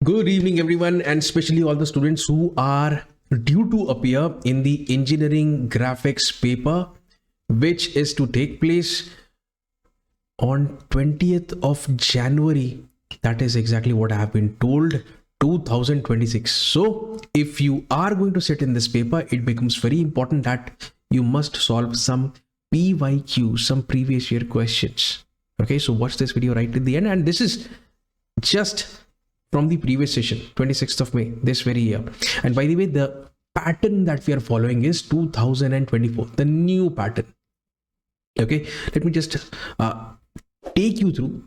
Good evening, everyone, and especially all the students who are due to appear in the engineering graphics paper, which is to take place on 20th of January. That is exactly what I have been told, 2026. So, if you are going to sit in this paper, it becomes very important that you must solve some PYQ, some previous year questions. Okay, so watch this video right till the end, and this is just from the previous session, 26th of May, this very year. And by the way, the pattern that we are following is 2024, the new pattern. Okay, let me just take you through,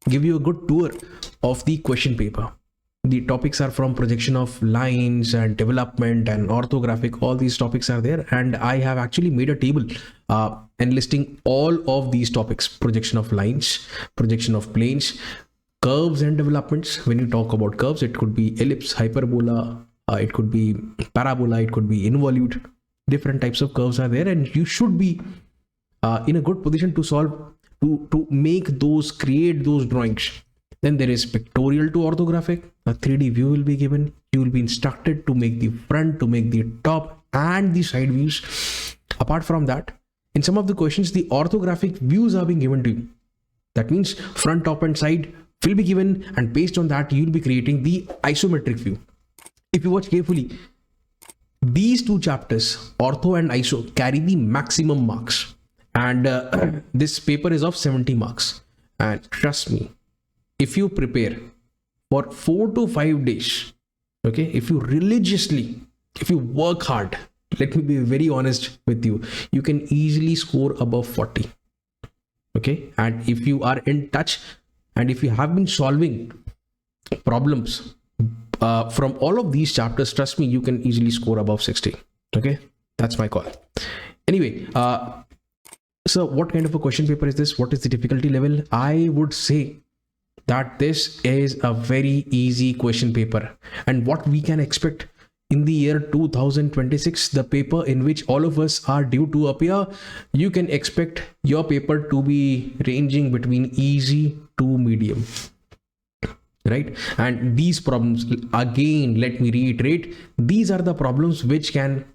give you a good tour of the question paper. The topics are from projection of lines and development and orthographic. All these topics are there, and I have actually made a table enlisting all of these topics: projection of lines, projection of planes, curves and developments. When you talk about curves, it could be ellipse, hyperbola, it could be parabola, it could be involute. Different types of curves are there, and you should be in a good position to solve, to make those, create those drawings. Then there is pictorial to orthographic. A 3D view will be given. You will be instructed to make the front, to make the top and the side views. Apart from that, in some of the questions, the orthographic views are being given to you. That means front, top and side will be given, and based on that you will be creating the isometric view. If you watch carefully, these two chapters, ortho and iso, carry the maximum marks, and this paper is of 70 marks. And trust me, if you prepare for 4 to 5 days, okay, if you religiously, if you work hard, let me be very honest with you, you can easily score above 40. Okay, and if you are in touch, and if you have been solving problems from all of these chapters, trust me, you can easily score above 60. Okay, that's my call. Anyway, so what kind of a question paper is this? What is the difficulty level? I would say that this is a very easy question paper, and what we can expect in the year 2026, the paper in which all of us are due to appear, you can expect your paper to be ranging between easy to medium, right? And these problems, again, let me reiterate, these are the problems which can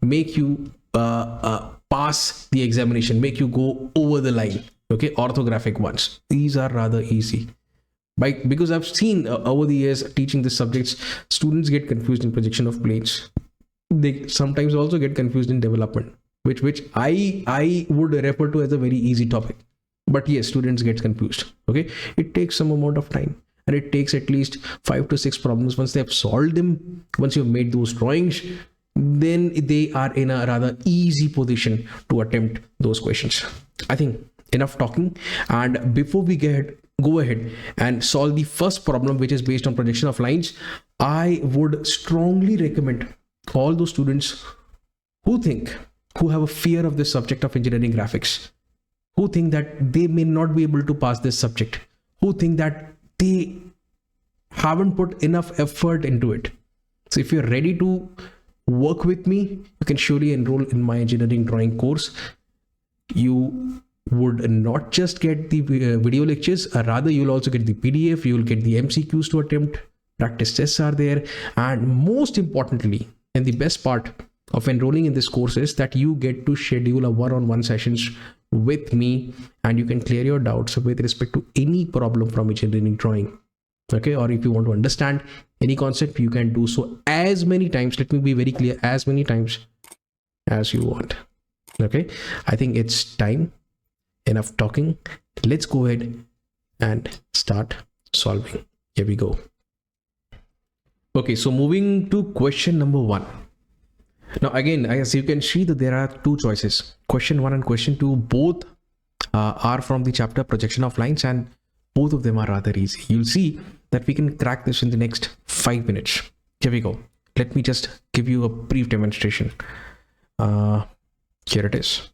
make you pass the examination, make you go over the line. Okay, orthographic ones, these are rather easy. Because I've seen over the years teaching these subjects, students get confused in projection of planes. They sometimes also get confused in development, which I would refer to as a very easy topic. But yes, students get confused. Okay, it takes some amount of time, and it takes at least 5 to 6 problems. Once they have solved them, once you've made those drawings, then they are in a rather easy position to attempt those questions. I think enough talking, and before we go ahead and solve the first problem, which is based on projection of lines, I would strongly recommend all those students who have a fear of this subject of engineering graphics, who think that they may not be able to pass this subject, who think that they haven't put enough effort into it. So if you're ready to work with me, you can surely enroll in my engineering drawing course. You would not just get the video lectures, rather you'll also get the PDF, you'll get the MCQs to attempt, practice tests are there, and most importantly, and the best part of enrolling in this course is that you get to schedule a one-on-one sessions with me, and you can clear your doubts with respect to any problem from engineering drawing. Okay, or if you want to understand any concept, you can do so as many times, let me be very clear, as many times as you want. Okay, I think it's time. Enough talking, let's go ahead and start solving. Here we go. Okay, so moving to question number 1. Now again, as you can see that there are two choices, question 1 and question 2, both are from the chapter projection of lines, and both of them are rather easy. You'll see that we can crack this in the next 5 minutes. Here we go. Let me just give you a brief demonstration. Here it is.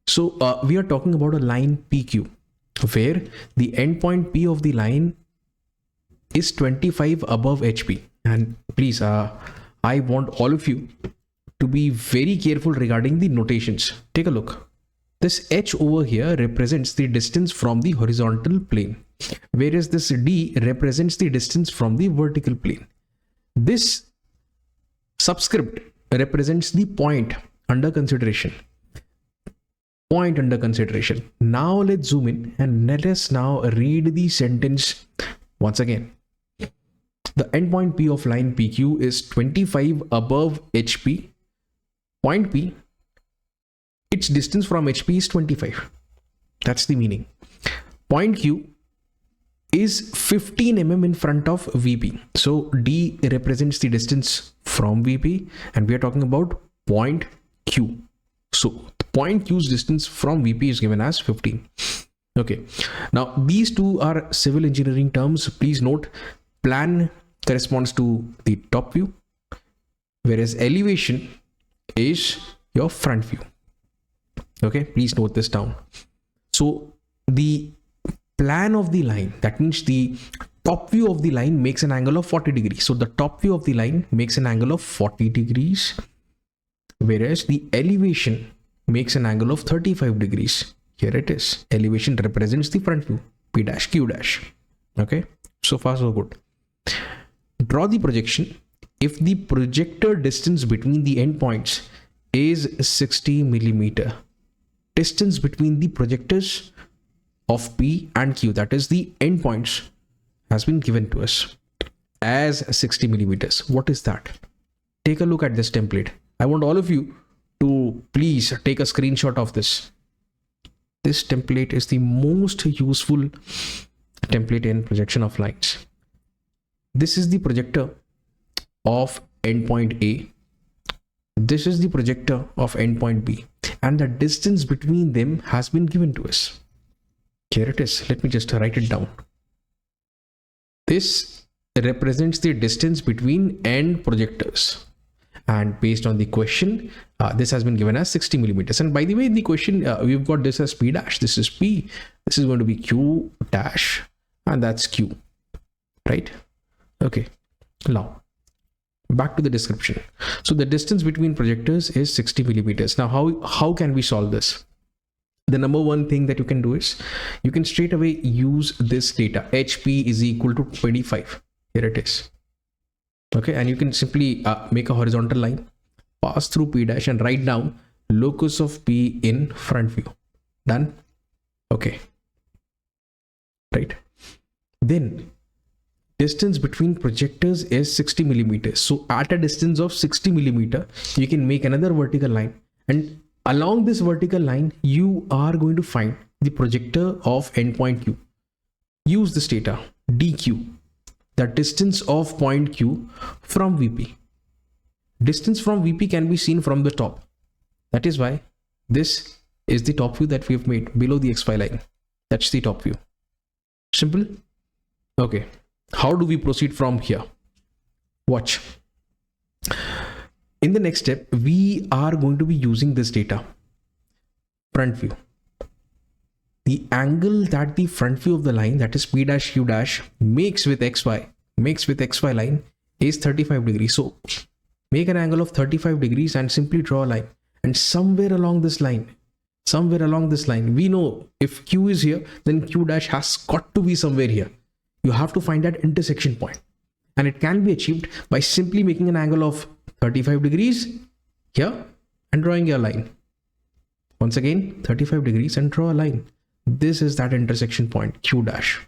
So we are talking about a line PQ, where the endpoint P of the line is 25 above HP. And please, I want all of you to be very careful regarding the notations. Take a look. This h over here represents the distance from the horizontal plane, whereas this d represents the distance from the vertical plane. This subscript represents the point under consideration. Point under consideration. Now let's zoom in and let us now read the sentence once again. The endpoint P of line PQ is 25 above HP. Point P, its distance from HP is 25. That's the meaning. Point Q is 15 mm in front of VP. So D represents the distance from VP and we are talking about point Q. So point Q's distance from VP is given as 15. Okay. Now these two are civil engineering terms. Please note, plan corresponds to the top view, whereas elevation is your front view. Okay, please note this down. So the plan of the line, that means the top view of the line makes an angle of 40 degrees. So the top view of the line makes an angle of 40 degrees, whereas the elevation makes an angle of 35 degrees. Here it is. Elevation represents the front view, P dash, Q dash. Okay, so far so good. Draw the projection if the projector distance between the endpoints is 60 millimeter. Distance between the projectors of P and Q, that is the endpoints, has been given to us as 60 millimeters. What is that? Take a look at this template. I want all of you to please take a screenshot of this. This template is the most useful template in projection of lines. This is the projector of endpoint A. This is the projector of endpoint B, and the distance between them has been given to us. Here it is. Let me just write it down. This represents the distance between end projectors, and based on the question, this has been given as 60 millimeters. And by the way, in the question, we've got this as P dash. This is P. This is going to be Q dash, and that's Q, right? Okay. Now back to the description. So the distance between projectors is 60 millimeters. Now how can we solve this? The number one thing that you can do is you can straight away use this data. HP is equal to 25. Here it is. Okay, and you can simply make a horizontal line, pass through P dash and write down locus of P in front view. Done. Okay, right. Then distance between projectors is 60 millimeters. So at a distance of 60 millimeter, you can make another vertical line, and along this vertical line, you are going to find the projector of endpoint Q. Use this data, DQ, the distance of point Q from VP. Distance from VP can be seen from the top. That is why this is the top view that we have made below the XY line. That's the top view. Simple. Okay. How do we proceed from here? Watch. In the next step, we are going to be using this data. Front view. The angle that the front view of the line, that is P dash Q dash, makes with XY line is 35 degrees. So make an angle of 35 degrees and simply draw a line. And somewhere along this line, we know if Q is here, then Q dash has got to be somewhere here. You have to find that intersection point, and it can be achieved by simply making an angle of 35 degrees here and drawing a line. Once again, 35 degrees and draw a line. This is that intersection point, Q dash.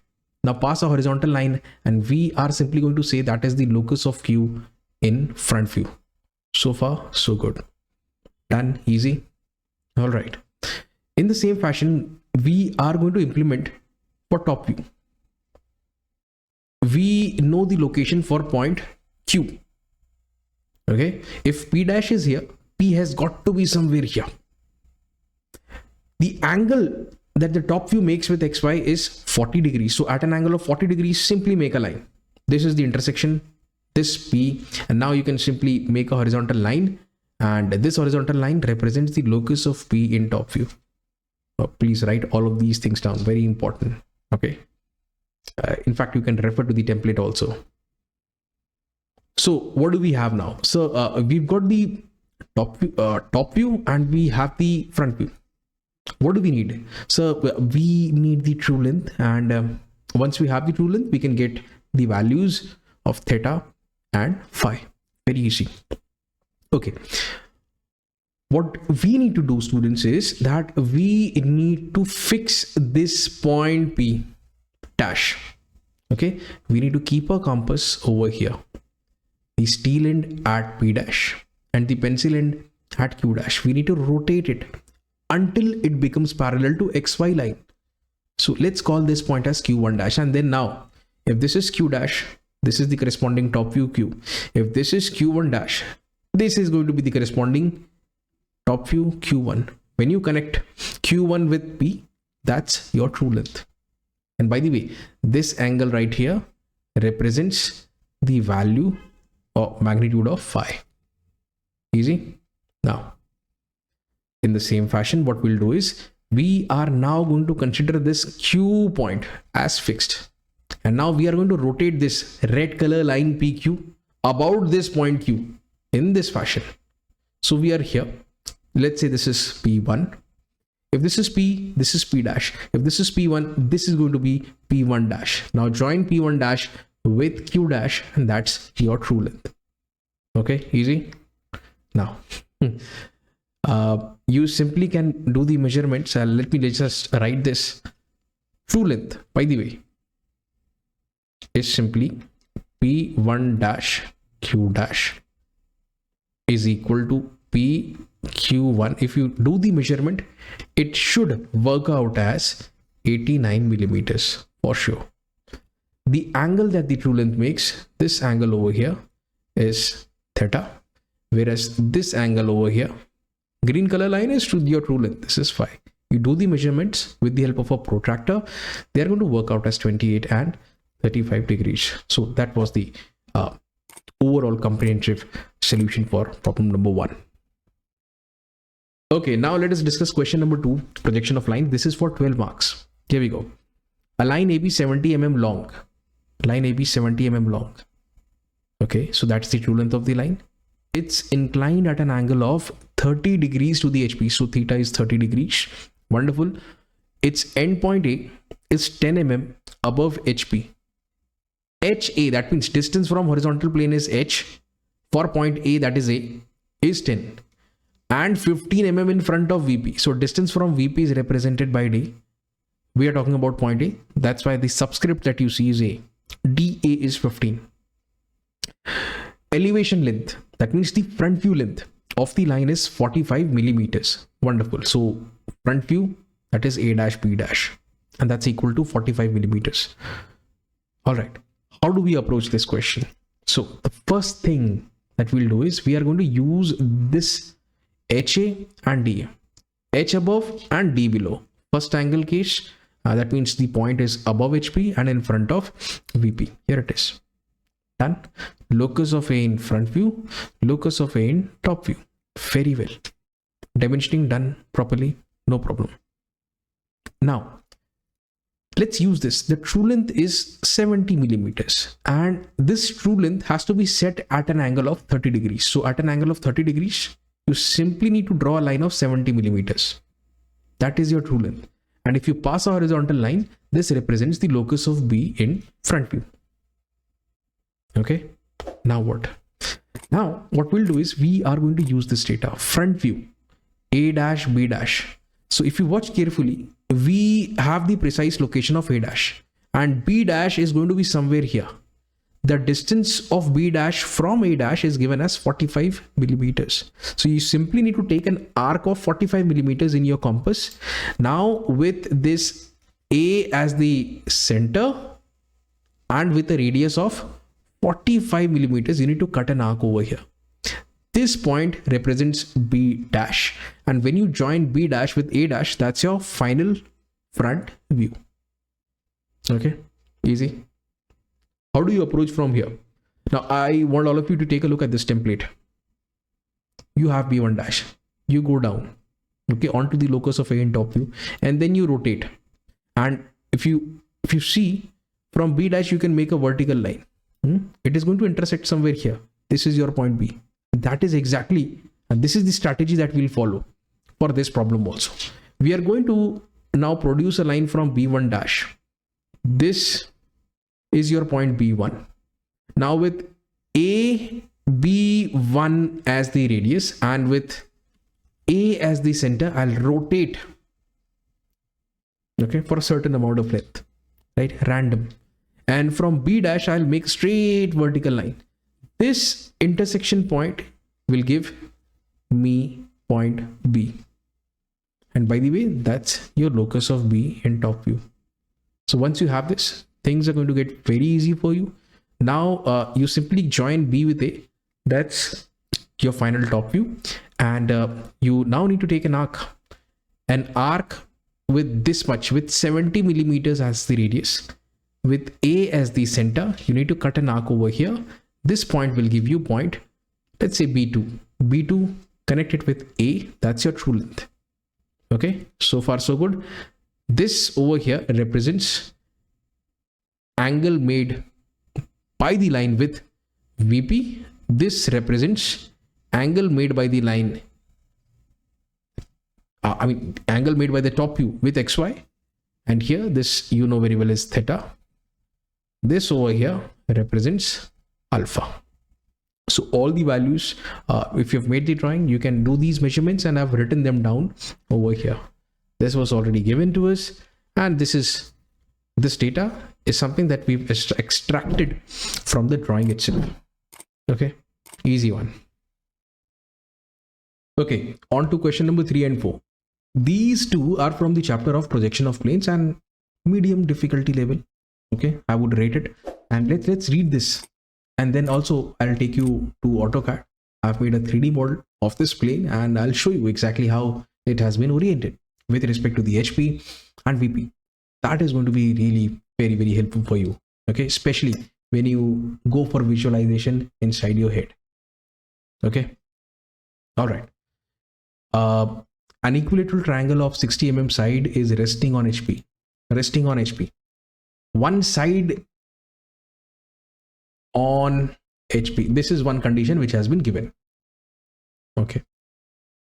Now pass a horizontal line, and we are simply going to say that is the locus of Q in front view. So far, so good. Done. Easy. All right. In the same fashion, we are going to implement for top view. We know the location for point Q. Okay, if P dash is here, P has got to be somewhere here. The angle that the top view makes with XY is 40 degrees. So at an angle of 40 degrees, simply make a line. This is the intersection, this P, and now you can simply make a horizontal line, and this horizontal line represents the locus of P in top view. Please write all of these things down, very important. Okay. In fact, you can refer to the template also. So what do we have now? So we've got the top view and we have the front view. What do we need? So we need the true length, and once we have the true length, we can get the values of theta and phi. Very easy. Okay. What we need to do, students, is that we need to fix this point P dash. Okay, we need to keep our compass over here, the steel end at P dash and the pencil end at Q dash. We need to rotate it until it becomes parallel to XY line. So let's call this point as Q1 dash, and then now if this is Q dash, this is the corresponding top view Q. If this is Q1 dash, this is going to be the corresponding top view Q1. When you connect Q1 with P, that's your true length. And by the way, this angle right here represents the value or magnitude of phi. Easy. Now, in the same fashion, what we'll do is we are now going to consider this Q point as fixed. And now we are going to rotate this red color line PQ about this point Q in this fashion. So we are here. Let's say this is P1. If this is P, this is P dash. If this is P1, this is going to be P1 dash. Now join P1 dash with Q dash, and that's your true length. Okay, easy. Now, you simply can do the measurements. Let me just write this. True length, by the way, is simply P1 dash Q dash is equal to PQ1. If you do the measurement, it should work out as 89 millimeters for sure. The angle that the true length makes, this angle over here, is theta, whereas this angle over here, green color line, is to your true length. This is phi. You do the measurements with the help of a protractor, they are going to work out as 28 and 35 degrees. So that was the overall comprehensive solution for problem number 1. Okay, now let us discuss question number 2, projection of line. This is for 12 marks. Here we go. A line AB 70 mm long. Line AB 70 mm long. Okay, so that's the true length of the line. It's inclined at an angle of 30 degrees to the HP. So theta is 30 degrees. Wonderful. Its endpoint A is 10 mm above HP. HA, that means distance from horizontal plane is H. For point A, that is A, is 10. And 15 mm in front of VP. So distance from VP is represented by D. We are talking about point A. That's why the subscript that you see is A. DA is 15. Elevation length, that means the front view length of the line is 45 millimeters. Wonderful. So front view, that is A dash B dash, and that's equal to 45 millimeters. All right. How do we approach this question? So the first thing that we'll do is we are going to use this HA and DA. H above and D below. First angle case, that means the point is above HP and in front of VP. Here it is. Done. Locus of A in front view, locus of A in top view. Very well. Dimensioning done properly, no problem. Now, let's use this. The true length is 70 millimeters, and this true length has to be set at an angle of 30 degrees. So at an angle of 30 degrees, you simply need to draw a line of 70 millimeters. That is your true length. And if you pass a horizontal line, this represents the locus of B in front view. Okay. Now what? Now what we'll do is we are going to use this data. Front view, A dash, B dash. So if you watch carefully, we have the precise location of A dash, and B dash is going to be somewhere here. The distance of B dash from A dash is given as 45 millimeters. So you simply need to take an arc of 45 millimeters in your compass. Now with this A as the center and with a radius of 45 millimeters, you need to cut an arc over here. This point represents B dash, and when you join B dash with A dash, that's your final front view. Okay, easy. How do you approach from here? Now I want all of you to take a look at this template. You have B1 dash, you go down, okay, onto the locus of A in top view, and then you rotate. And if you see from B dash, you can make a vertical line. It is going to intersect somewhere here. This is your point B. That is exactly, and this is the strategy that we'll follow for this problem also. We are going to now produce a line from B1 dash. This is your point B1. Now with A, B1 as the radius and with A as the center, I'll rotate, okay, for a certain amount of length, right? Random. And from B dash, I'll make straight vertical line. This intersection point will give me point B. And by the way, that's your locus of B in top view. So once you have this, things are going to get very easy for you. Now you simply join B with A. That's your final top view. And you now need to take an arc. An arc with this much, with 70 millimeters as the radius, with A as the center. You need to cut an arc over here. This point will give you point, let's say B2. B2, connect it with A. That's your true length. Okay, so far so good. This over here represents angle made by the line with VP. This represents angle made by the line, angle made by the top view with XY. And here, this you know very well is theta. This over here represents alpha. So all the values, if you've made the drawing, you can do these measurements, and I've written them down over here. This was already given to us, and this data is something that we've extracted from the drawing itself. Okay, easy one. Okay, on to question number 3 and 4. These two are from the chapter of projection of planes and medium difficulty level. Okay, I would rate it. And let's read this. And then also I'll take you to AutoCAD. I've made a 3D model of this plane, and I'll show you exactly how it has been oriented with respect to the HP and VP. That is going to be really very, very helpful for you. Okay, especially when you go for visualization inside your head. Okay, all right. An equilateral triangle of 60 mm side is resting on HP. Resting on HP. One side on HP. This is one condition which has been given. Okay.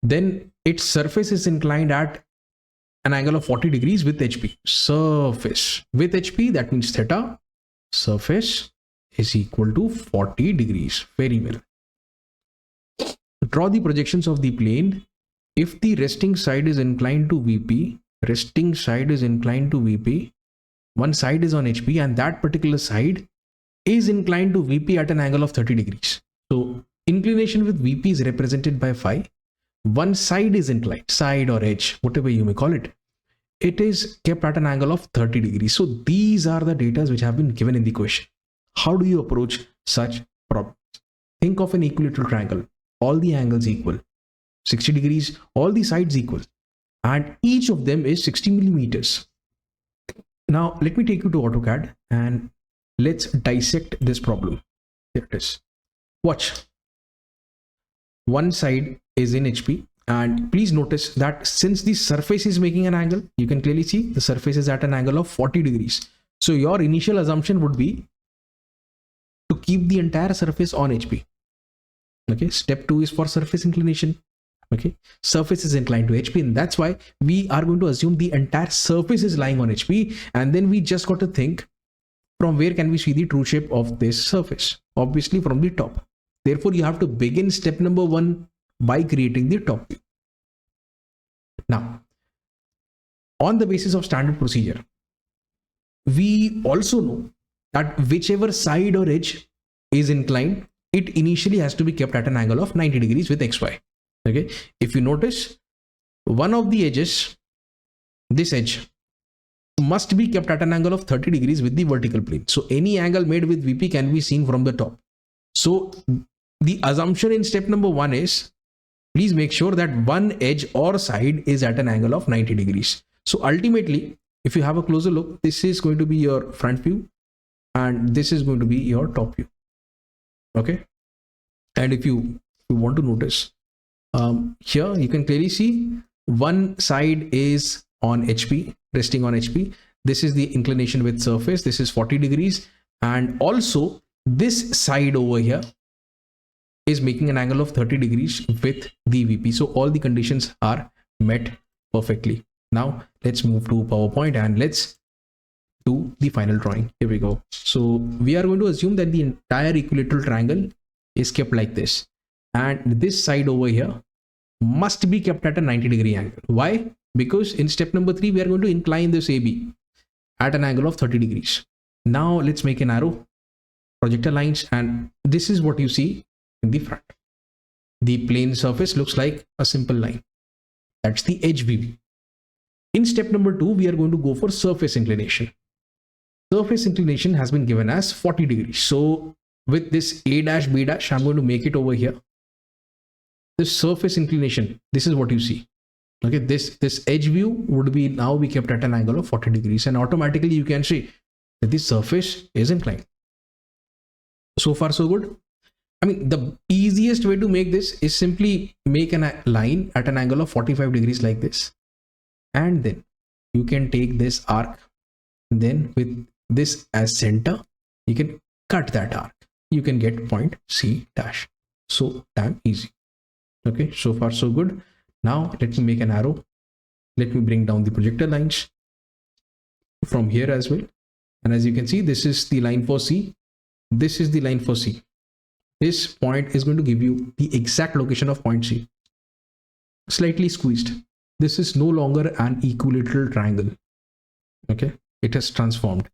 Then its surface is inclined at an angle of 40 degrees with HP. Surface with HP, that means theta. Surface is equal to 40 degrees. Very well. Draw the projections of the plane. If the resting side is inclined to VP, resting side is inclined to VP, one side is on HP, and that particular side is inclined to VP at an angle of 30 degrees. So inclination with VP is represented by phi. One side is inclined, side or edge, whatever you may call it. It is kept at an angle of 30 degrees. So these are the data which have been given in the question. How do you approach such problems? Think of an equilateral triangle. All the angles equal. 60 degrees, all the sides equal. And each of them is 60 millimeters. Now, let me take you to AutoCAD and let's dissect this problem. Here it is. Watch. One side is in HP, and please notice that since the surface is making an angle, you can clearly see the surface is at an angle of 40 degrees. So your initial assumption would be to keep the entire surface on HP. Okay, step 2 is for surface inclination. Okay, surface is inclined to HP, and that's why we are going to assume the entire surface is lying on HP, and then we just got to think from where can we see the true shape of this surface? Obviously from the top. Therefore, you have to begin step number 1 by creating the top view. Now, on the basis of standard procedure, we also know that whichever side or edge is inclined, it initially has to be kept at an angle of 90 degrees with XY. Okay, if you notice, one of the edges, this edge, must be kept at an angle of 30 degrees with the vertical plane. So any angle made with VP can be seen from the top. So the assumption in step number 1 is, please make sure that one edge or side is at an angle of 90 degrees. So ultimately, if you have a closer look, this is going to be your front view and this is going to be your top view. Okay. And if you want to notice, here you can clearly see one side is on HP, resting on HP. This is the inclination with surface. This is 40 degrees. And also this side over here is making an angle of 30 degrees with the VP. So all the conditions are met perfectly. Now let's move to PowerPoint and let's do the final drawing. Here we go. So we are going to assume that the entire equilateral triangle is kept like this, and this side over here must be kept at a 90-degree angle. Why? Because in step number 3 we are going to incline this AB at an angle of 30 degrees. Now let's make an arrow, projector lines, and this is what you see in the front. The plane surface looks like a simple line. That's the edge view. In step number 2 we are going to go for surface inclination. Surface inclination has been given as 40 degrees. So with this A dash B dash, I'm going to make it over here. This surface inclination, this is what you see. Okay, this edge view would be now be kept at an angle of 40 degrees, and automatically you can see that the surface is inclined. So far so good. I mean, the easiest way to make this is simply make a line at an angle of 45 degrees like this, and then you can take this arc, then with this as center you can cut that arc, you can get point C dash. So damn easy. Okay, so far so good. Now let me make an arrow. Let me bring down the projector lines from here as well, and as you can see, this is the line for C, this is the line for C. This point is going to give you the exact location of point C. Slightly squeezed. This is no longer an equilateral triangle. Okay, it has transformed.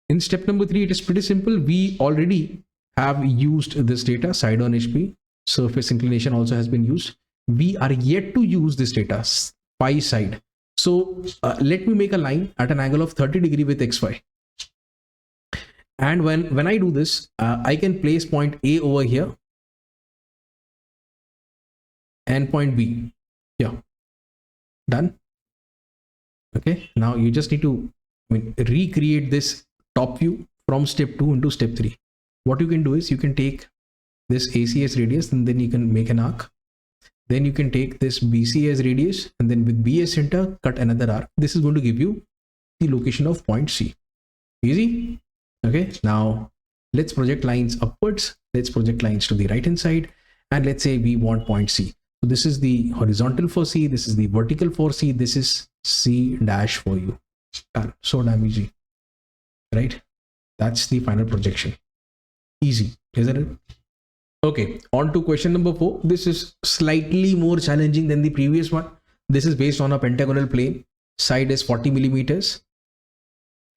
In step number 3 it is pretty simple. We already have used this data, side on HP, surface inclination also has been used. We are yet to use this data, phi side. So let me make a line at an angle of 30 degree with XY. And when I do this, I can place point A over here and point B. Yeah, done. Okay, now you just need to recreate this top view from step 2 into step 3. What you can do is you can take this AC as radius, and then you can make an arc. Then you can take this BC as radius, and then with B as center, cut another arc. This is going to give you the location of point C. Easy. Okay, now let's project lines upwards. Let's project lines to the right hand side, and let's say we want point C. So this is the horizontal for C, this is the vertical for C, this is C dash for you. Done. So damn easy, right? That's the final projection. Easy, isn't it? Okay, on to question number 4. This is slightly more challenging than the previous one. This is based on a pentagonal plane. Side is 40 millimeters.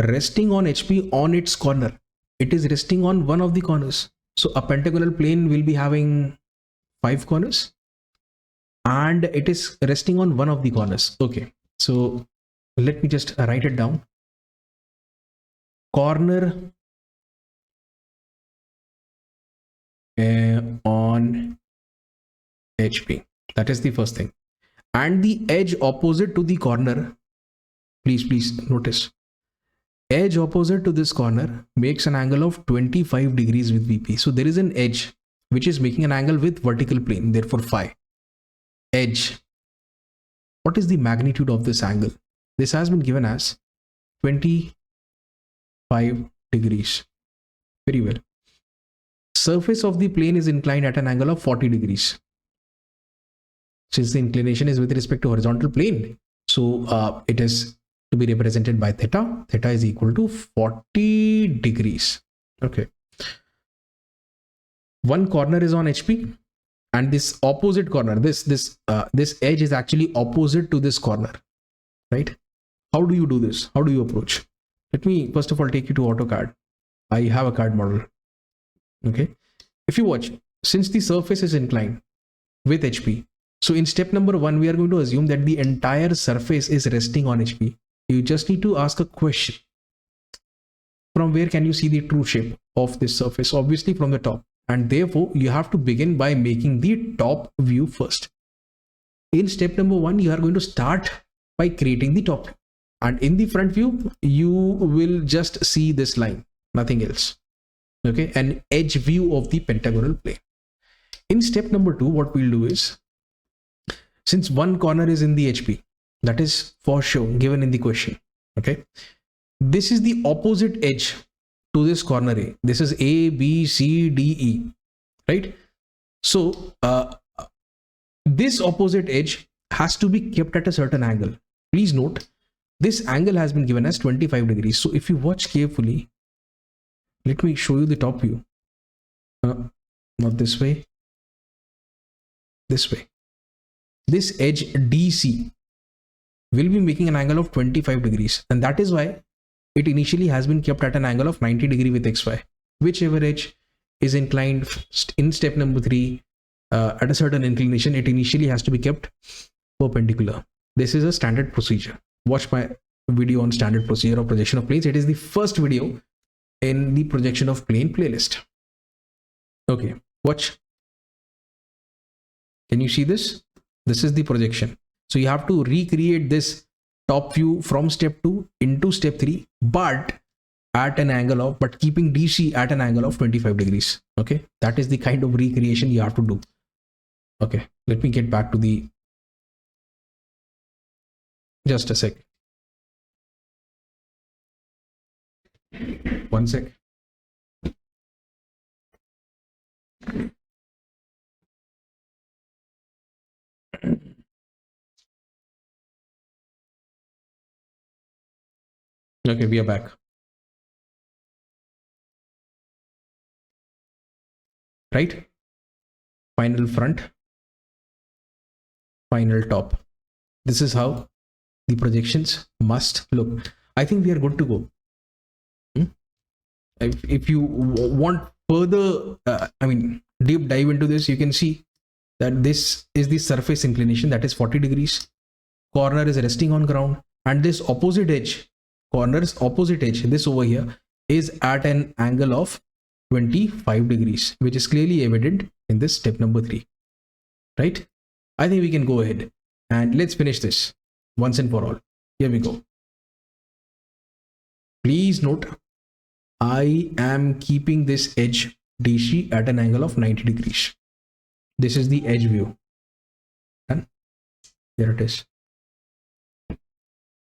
Resting on HP on its corner. It is resting on one of the corners. So a pentagonal plane will be having 5 corners, and it is resting on one of the corners. Okay, so let me just write it down. Corner on HP. That is the first thing. And the edge opposite to the corner, please notice, edge opposite to this corner makes an angle of 25 degrees with VP. So there is an edge which is making an angle with vertical plane, therefore phi. Edge. What is the magnitude of this angle? This has been given as 25 degrees. Very well. Surface of the plane is inclined at an angle of 40 degrees. Since the inclination is with respect to horizontal plane, so it is to be represented by theta. Theta is equal to 40 degrees. Okay. One corner is on HP, and this opposite corner, this edge is actually opposite to this corner, right? How do you do this? How do you approach? Let me first of all take you to AutoCAD. I have a CAD model. Okay, if you watch, since the surface is inclined with HP, so in step number 1 we are going to assume that the entire surface is resting on HP. You just need to ask a question. From where can you see the true shape of this surface? Obviously from the top, and therefore you have to begin by making the top view first. In step number 1 you are going to start by creating the top view, and in the front view you will just see this line, nothing else. Okay, an edge view of the pentagonal plane. In step number 2, what we'll do is, since one corner is in the HP, that is for sure given in the question. Okay, this is the opposite edge to this corner A. This is A, B, C, D, E, right? So this opposite edge has to be kept at a certain angle. Please note, this angle has been given as 25 degrees. So if you watch carefully, let me show you the top view. Not this way, this way. This edge DC will be making an angle of 25 degrees, and that is why it initially has been kept at an angle of 90 degree with XY. Whichever edge is inclined in step number 3 at a certain inclination, it initially has to be kept perpendicular. This is a standard procedure. Watch my video on standard procedure of projection of planes. It is the first video in the projection of plane playlist. Okay, watch. Can you see this? This is the projection. So you have to recreate this top view from step 2 into step 3, but at an angle of, but keeping DC at an angle of 25 degrees. Okay, that is the kind of recreation you have to do. Okay, let me get back to the, just a sec. One sec. Okay, we are back. Right? Final front, final top. This is how the projections must look. I think we are good to go. If you want further, deep dive into this, you can see that this is the surface inclination, that is 40 degrees. Corner is resting on ground, and this opposite edge, corner's opposite edge, this over here, is at an angle of 25 degrees, which is clearly evident in this step number 3. Right? I think we can go ahead and let's finish this once and for all. Here we go. Please note, I am keeping this edge DC at an angle of 90 degrees. This is the edge view. And there it is.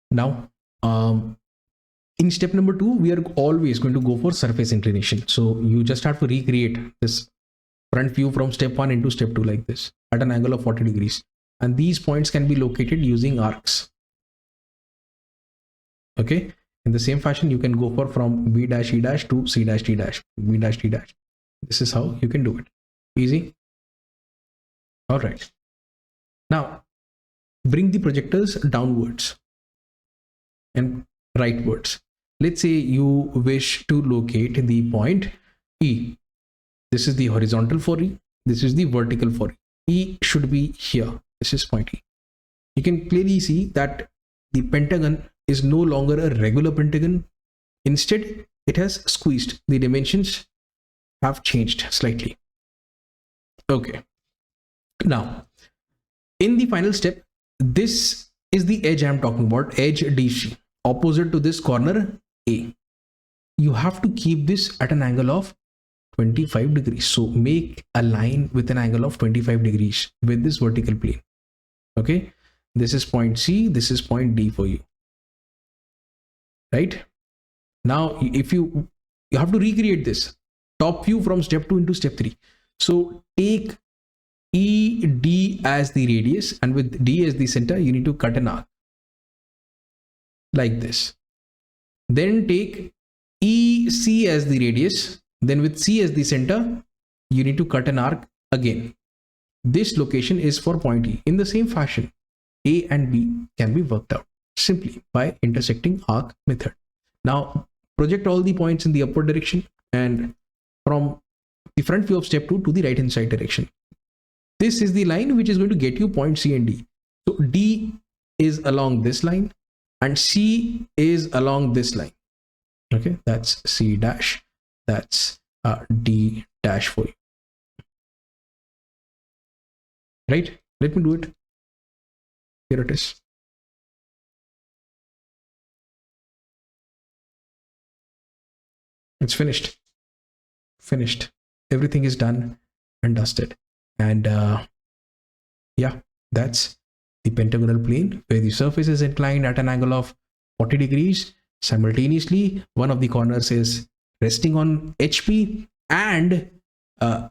Now, in step number 2, we are always going to go for surface inclination. So you just have to recreate this front view from step 1 into step 2 like this at an angle of 40 degrees. And these points can be located using arcs. Okay. In the same fashion, you can go for from B dash E dash to C dash T dash, B dash T dash. This is how you can do it. Easy. All right. Now, bring the projectors downwards and rightwards. Let's say you wish to locate the point E. This is the horizontal for E. This is the vertical for E. E should be here. This is point E. You can clearly see that the pentagon is no longer a regular pentagon. Instead, it has squeezed. The dimensions have changed slightly. Okay. Now, in the final step, this is the edge I'm talking about, edge DC, opposite to this corner A. You have to keep this at an angle of 25 degrees. So make a line with an angle of 25 degrees with this vertical plane. Okay. This is point C. This is point D for you. Right? Now, if you have to recreate this top view from step 2 into step 3. So take ED as the radius, and with D as the center, you need to cut an arc like this. Then take EC as the radius. Then with C as the center, you need to cut an arc again. This location is for point E. In the same fashion, A and B can be worked out simply by intersecting arc method. Now project all the points in the upward direction and from the front view of step 2 to the right hand side direction. This is the line which is going to get you point C and D. So D is along this line and C is along this line. Okay, that's C dash, that's D dash for you. Right? Let me do it. Here it is. It's finished. Finished. Everything is done and dusted. And yeah, that's the pentagonal plane where the surface is inclined at an angle of 40 degrees. Simultaneously, one of the corners is resting on HP and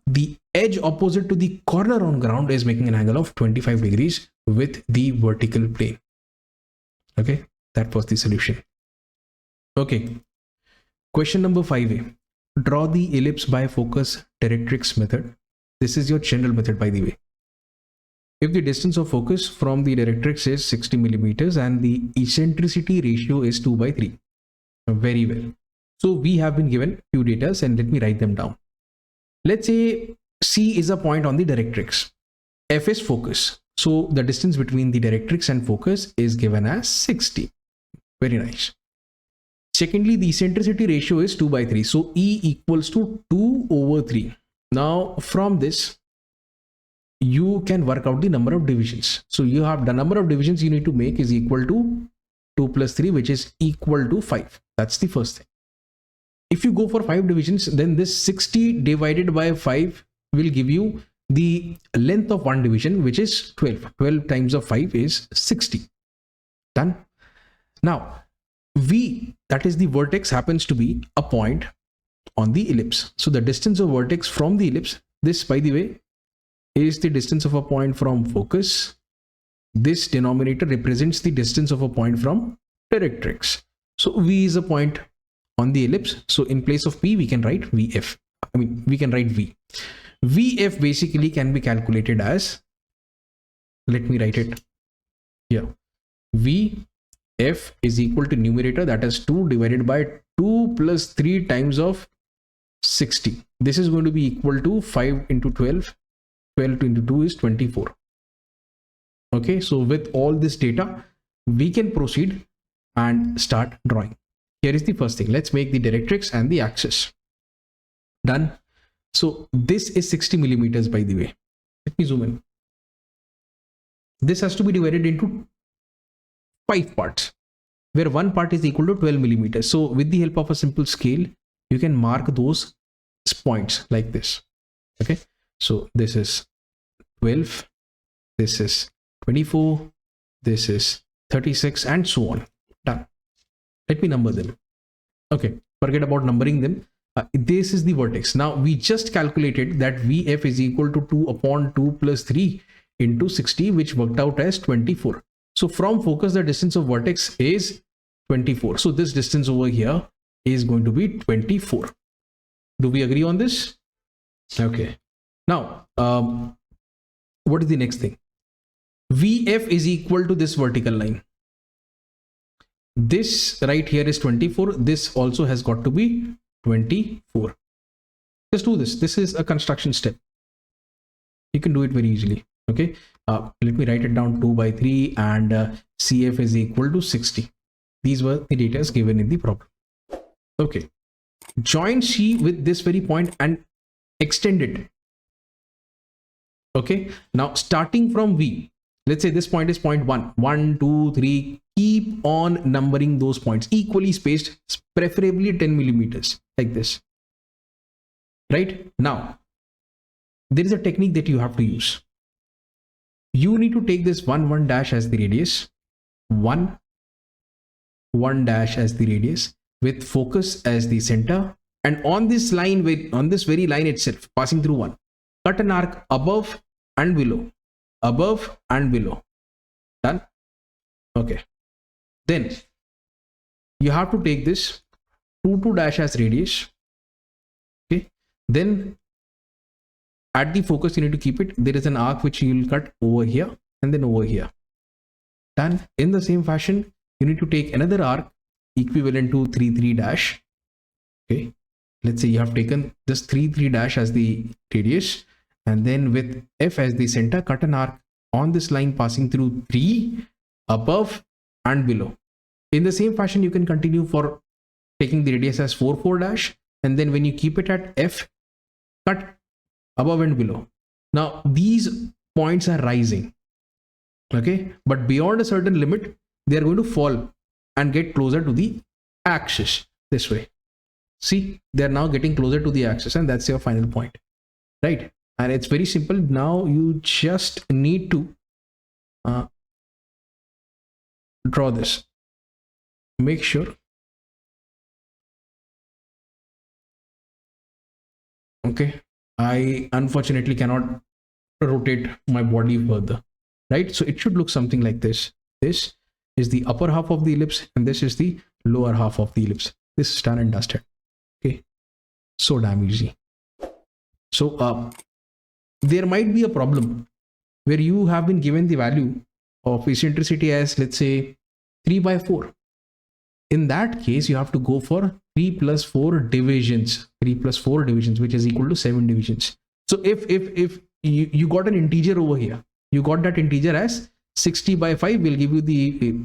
the edge opposite to the corner on ground is making an angle of 25 degrees with the vertical plane. Okay, that was the solution. Okay, question number 5a. Draw the ellipse by focus directrix method. This is your general method, by the way. If the distance of focus from the directrix is 60 millimeters and the eccentricity ratio is 2/3. Very well. So we have been given few data and let me write them down. Let's say C is a point on the directrix. F is focus. So the distance between the directrix and focus is given as 60. Very nice. Secondly, the eccentricity ratio is 2/3. So E equals to 2/3. Now from this, you can work out the number of divisions. So you have the number of divisions you need to make is equal to 2 plus 3, which is equal to 5. That's the first thing. If you go for 5 divisions, then this 60 divided by 5 will give you the length of one division, which is 12. 12 times of 5 is 60. Done. Now, V, that is the vertex, happens to be a point on the ellipse. So the distance of vertex from the ellipse, this, by the way, is the distance of a point from focus. This denominator represents the distance of a point from directrix. So V is a point on the ellipse. So in place of P, we can write VF. We can write V. VF basically can be calculated as, let me write it here. VF is equal to numerator, that is 2 divided by 2 plus 3 times of 60. This is going to be equal to 5 into 12. 12 into 2 is 24. Okay, so with all this data, we can proceed and start drawing. Here is the first thing. Let's make the directrix and the axis. Done. So this is 60 millimeters, by the way. Let me zoom in. This has to be divided into 5 parts, where one part is equal to 12 millimeters. So with the help of a simple scale, you can mark those points like this. Okay. So this is 12, this is 24, this is 36, and so on. Done. Let me number them. Okay, forget about numbering them. This is the vertex. Now we just calculated that VF is equal to 2 upon 2 plus 3 into 60, which worked out as 24. So from focus, the distance of vertex is 24. So this distance over here is going to be 24. Do we agree on this? Okay. Now, what is the next thing? VF is equal to this vertical line. This right here is 24. This also has got to be 24. Let's do this. This is a construction step. You can do it very easily. Okay. Let me write it down. 2/3 and CF is equal to 60. These were the data given in the problem. Okay. Join C with this very point and extend it. Okay. Now starting from V, let's say this point is point 1, 1, 2, 3. Keep on numbering those points equally spaced, preferably 10 millimeters like this. Right now, there is a technique that you have to use. You need to take this 1, 1 dash as the radius, 1, 1 dash as the radius, with focus as the center, and on this line, on this very line itself, passing through 1, cut an arc above and below, above and below. Done. Okay. Then you have to take this 2, 2 dash as radius. Okay. Then at the focus, you need to keep it. There is an arc which you will cut over here and then over here. Done. In the same fashion, you need to take another arc equivalent to 3, 3 dash. Okay. Let's say you have taken this 3, 3 dash as the radius, and then with F as the center, cut an arc on this line passing through 3 above and below. In the same fashion, you can continue for taking the radius as 4, 4 dash, and then when you keep it at F, cut above and below. Now these points are rising. Okay, but beyond a certain limit, they are going to fall and get closer to the axis this way. See, they are now getting closer to the axis, and that's your final point, right? And it's very simple. Now you just need to draw this. Make sure. Okay, I unfortunately cannot rotate my body further, right? So it should look something like this. This is the upper half of the ellipse and this is the lower half of the ellipse. This is done and dusted. Okay, so damn easy. So there might be a problem where you have been given the value of eccentricity as, let's say, 3/4. In that case, you have to go for 3 plus 4 divisions, 3 plus 4 divisions, which is equal to 7 divisions. So if you got an integer over here, you got that integer as 60/5, will give you the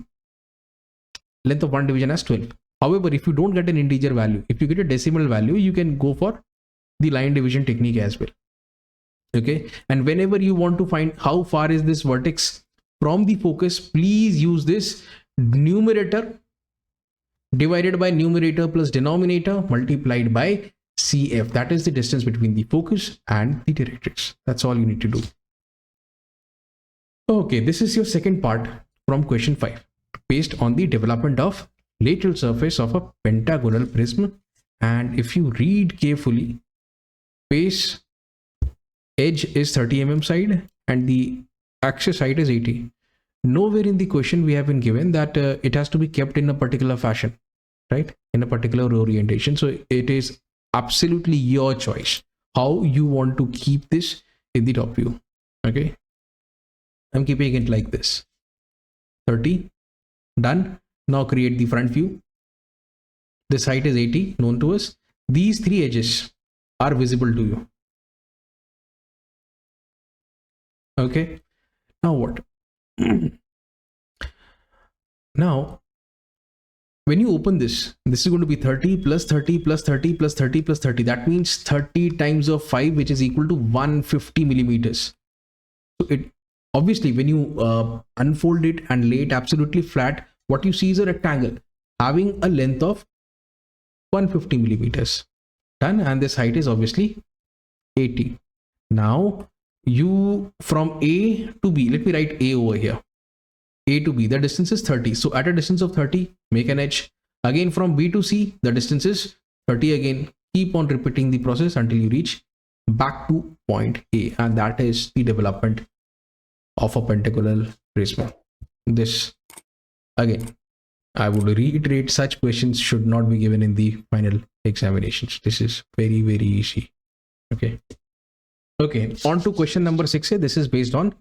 length of one division as 12. However, if you don't get an integer value, if you get a decimal value, you can go for the line division technique as well. Okay, and whenever you want to find how far is this vertex from the focus, please use this numerator divided by numerator plus denominator multiplied by CF. That is the distance between the focus and the directrix. That's all you need to do. Okay, this is your second part from question 5, based on the development of lateral surface of a pentagonal prism. And if you read carefully, base edge is 30 mm side and the axis height is 80. Nowhere in the question we have been given that it has to be kept in a particular fashion, right? In a particular orientation. So it is absolutely your choice how you want to keep this in the top view. Okay, I'm keeping it like this. 30, done. Now create the front view. This height is 80, known to us. These three edges are visible to you. Okay, now what? Now, when you open this is going to be 30 plus 30 plus 30 plus 30 plus 30. That means 30 times of 5, which is equal to 150 millimeters. So it obviously, when you unfold it and lay it absolutely flat, what you see is a rectangle having a length of 150 millimeters. Done. And this height is obviously 80. Now you from A to B, let me write A over here. A to B, the distance is 30. So at a distance of 30, make an edge. Again from B to C, the distance is 30 again. Keep on repeating the process until you reach back to point A. And that is the development of a pentagonal prism. This, again, I would reiterate, such questions should not be given in the final examinations. This is very, very easy. Okay. Okay, on to question number 6. This is based on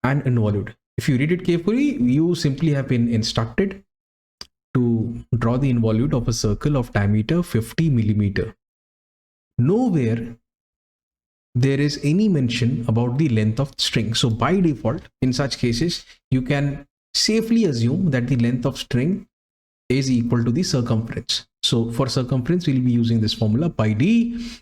an involute. If you read it carefully, you simply have been instructed to draw the involute of a circle of diameter 50 millimeter. Nowhere there is any mention about the length of string. So by default, in such cases, you can safely assume that the length of string is equal to the circumference. So for circumference, we'll be using this formula, pi d,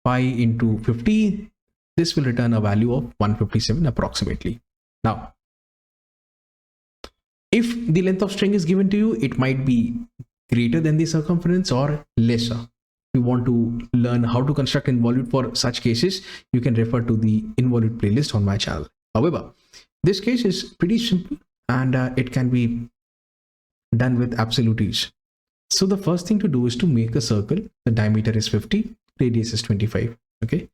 pi into 50. This will return a value of 157 approximately. Now, if the length of string is given to you, it might be greater than the circumference or lesser. If you want to learn how to construct involute for such cases, you can refer to the involute playlist on my channel. However, this case is pretty simple and it can be done with absolute ease. So the first thing to do is to make a circle. The diameter is 50, radius is 25. Okay.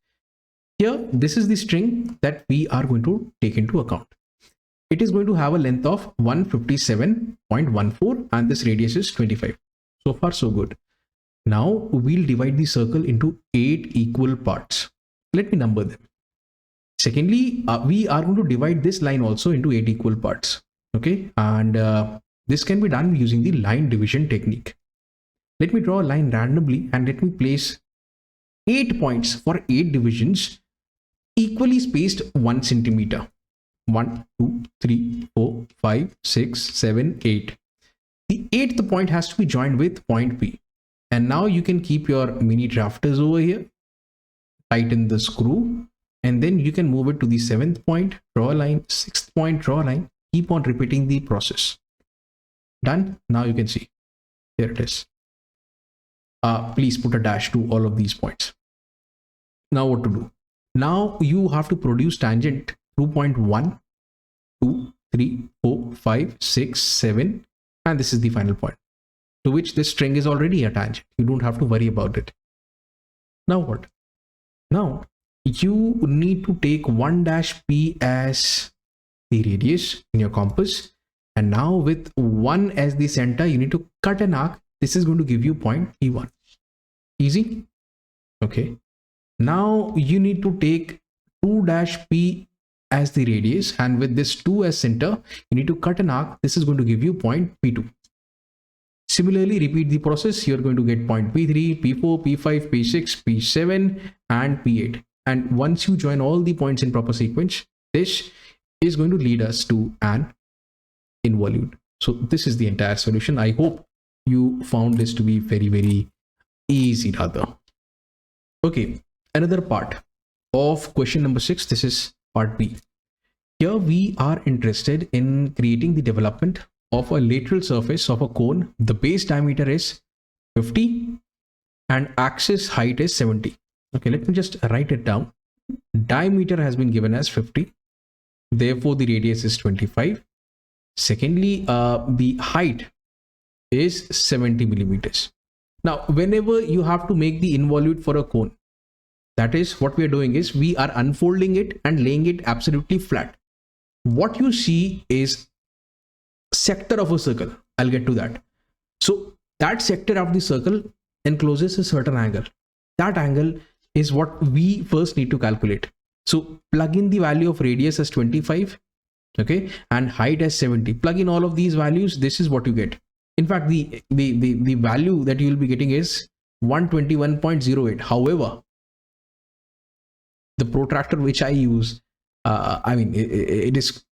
Here, this is the string that we are going to take into account. It is going to have a length of 157.14 and this radius is 25. So far, so good. Now we'll divide the circle into 8 equal parts. Let me number them. Secondly, we are going to divide this line also into 8 equal parts. Okay, and this can be done using the line division technique. Let me draw a line randomly and let me place 8 points for 8 divisions equally spaced 1 centimeter. 1, 2, 3, 4, 5, 6, 7, 8. The 8th point has to be joined with point P. And now you can keep your mini drafters over here, tighten the screw, and then you can move it to the 7th point, draw a line, 6th point, draw a line, keep on repeating the process. Done. Now you can see, here it is. Please put a dash to all of these points. Now what to do? Now you have to produce tangent through point 1, 2, 3, 4, 5, 6, 7, and this is the final point to which this string is already a tangent. You don't have to worry about it. Now what? Now you need to take 1 dash p as the radius in your compass, and now with 1 as the center you need to cut an arc. This is going to give you point P1. Easy. Okay, now you need to take 2 dash p as the radius, and with this 2 as center you need to cut an arc. This is going to give you point P2. Similarly, repeat the process. You're going to get point P3, P4, P5, P6, P7 and P8. And once you join all the points in proper sequence, this is going to lead us to an involute. So this is the entire solution. I hope you found this to be very, very easy rather. Okay, another part of question number 6. This is part B. Here we are interested in creating the development of a lateral surface of a cone. The base diameter is 50 and axis height is 70. Okay, let me just write it down. Diameter has been given as 50. Therefore, the radius is 25. Secondly, the height is 70 millimeters. Now, whenever you have to make the involute for a cone, that is what we are doing is we are unfolding it and laying it absolutely flat. What you see is sector of a circle. I'll get to that. So that sector of the circle encloses a certain angle. That angle is what we first need to calculate. So plug in the value of radius as 25, okay, and height as 70. Plug in all of these values. This is what you get. In fact, the value that you will be getting is 121.08. However, the protractor which I use, it is,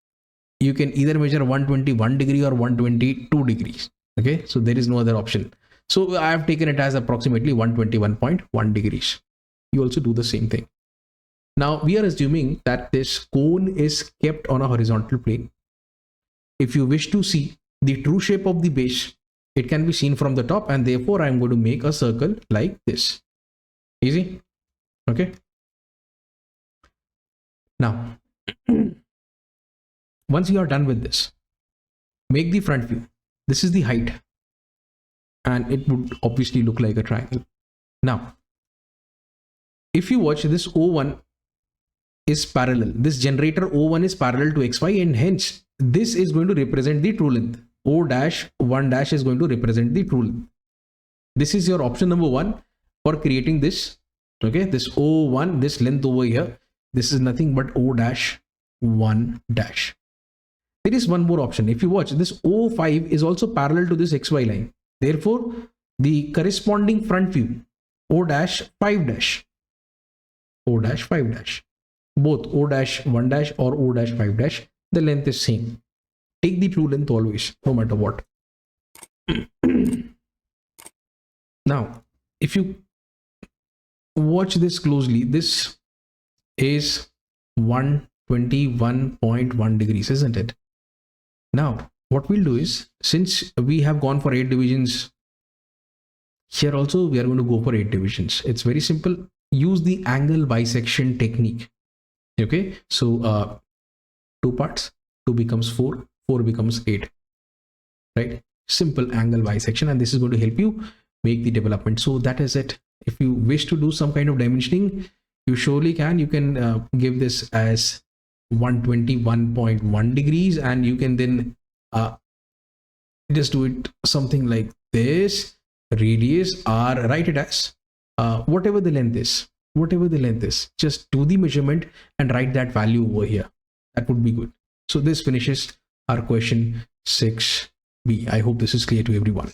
you can either measure 121 degree or 122 degrees. Okay, so there is no other option. So I have taken it as approximately 121.1 degrees. You also do the same thing. Now we are assuming that this cone is kept on a horizontal plane. If you wish to see the true shape of the base, it can be seen from the top, and therefore I am going to make a circle like this. Easy. Okay. Now, once you are done with this, make the front view. This is the height, and it would obviously look like a triangle. Now, if you watch, this O1 is parallel. This generator O1 is parallel to XY, and hence this is going to represent the true length. O dash 1 dash is going to represent the true length. This is your option number 1 for creating this. Okay, this O1, this length over here, this is nothing but O dash 1 dash. There is one more option. If you watch, this O5 is also parallel to this XY line. Therefore, the corresponding front view, O dash 5 dash, O dash 5 dash, both O dash 1 dash or O dash 5 dash, the length is same. Take the true length always, no matter what. Now, if you watch this closely, this is 121.1 degrees, isn't it? Now, what we'll do is, since we have gone for 8 divisions, here also we are going to go for 8 divisions. It's very simple. Use the angle bisection technique. Okay, so 2 parts, 2 becomes 4, 4 becomes 8, right? Simple angle bisection, and this is going to help you make the development. So that is it. If you wish to do some kind of dimensioning, you surely can. You can give this as 121.1 degrees, and you can then just do it something like this. Radius R, write it as whatever the length is, just do the measurement and write that value over here. That would be good. So this finishes our question 6b. I hope this is clear to everyone.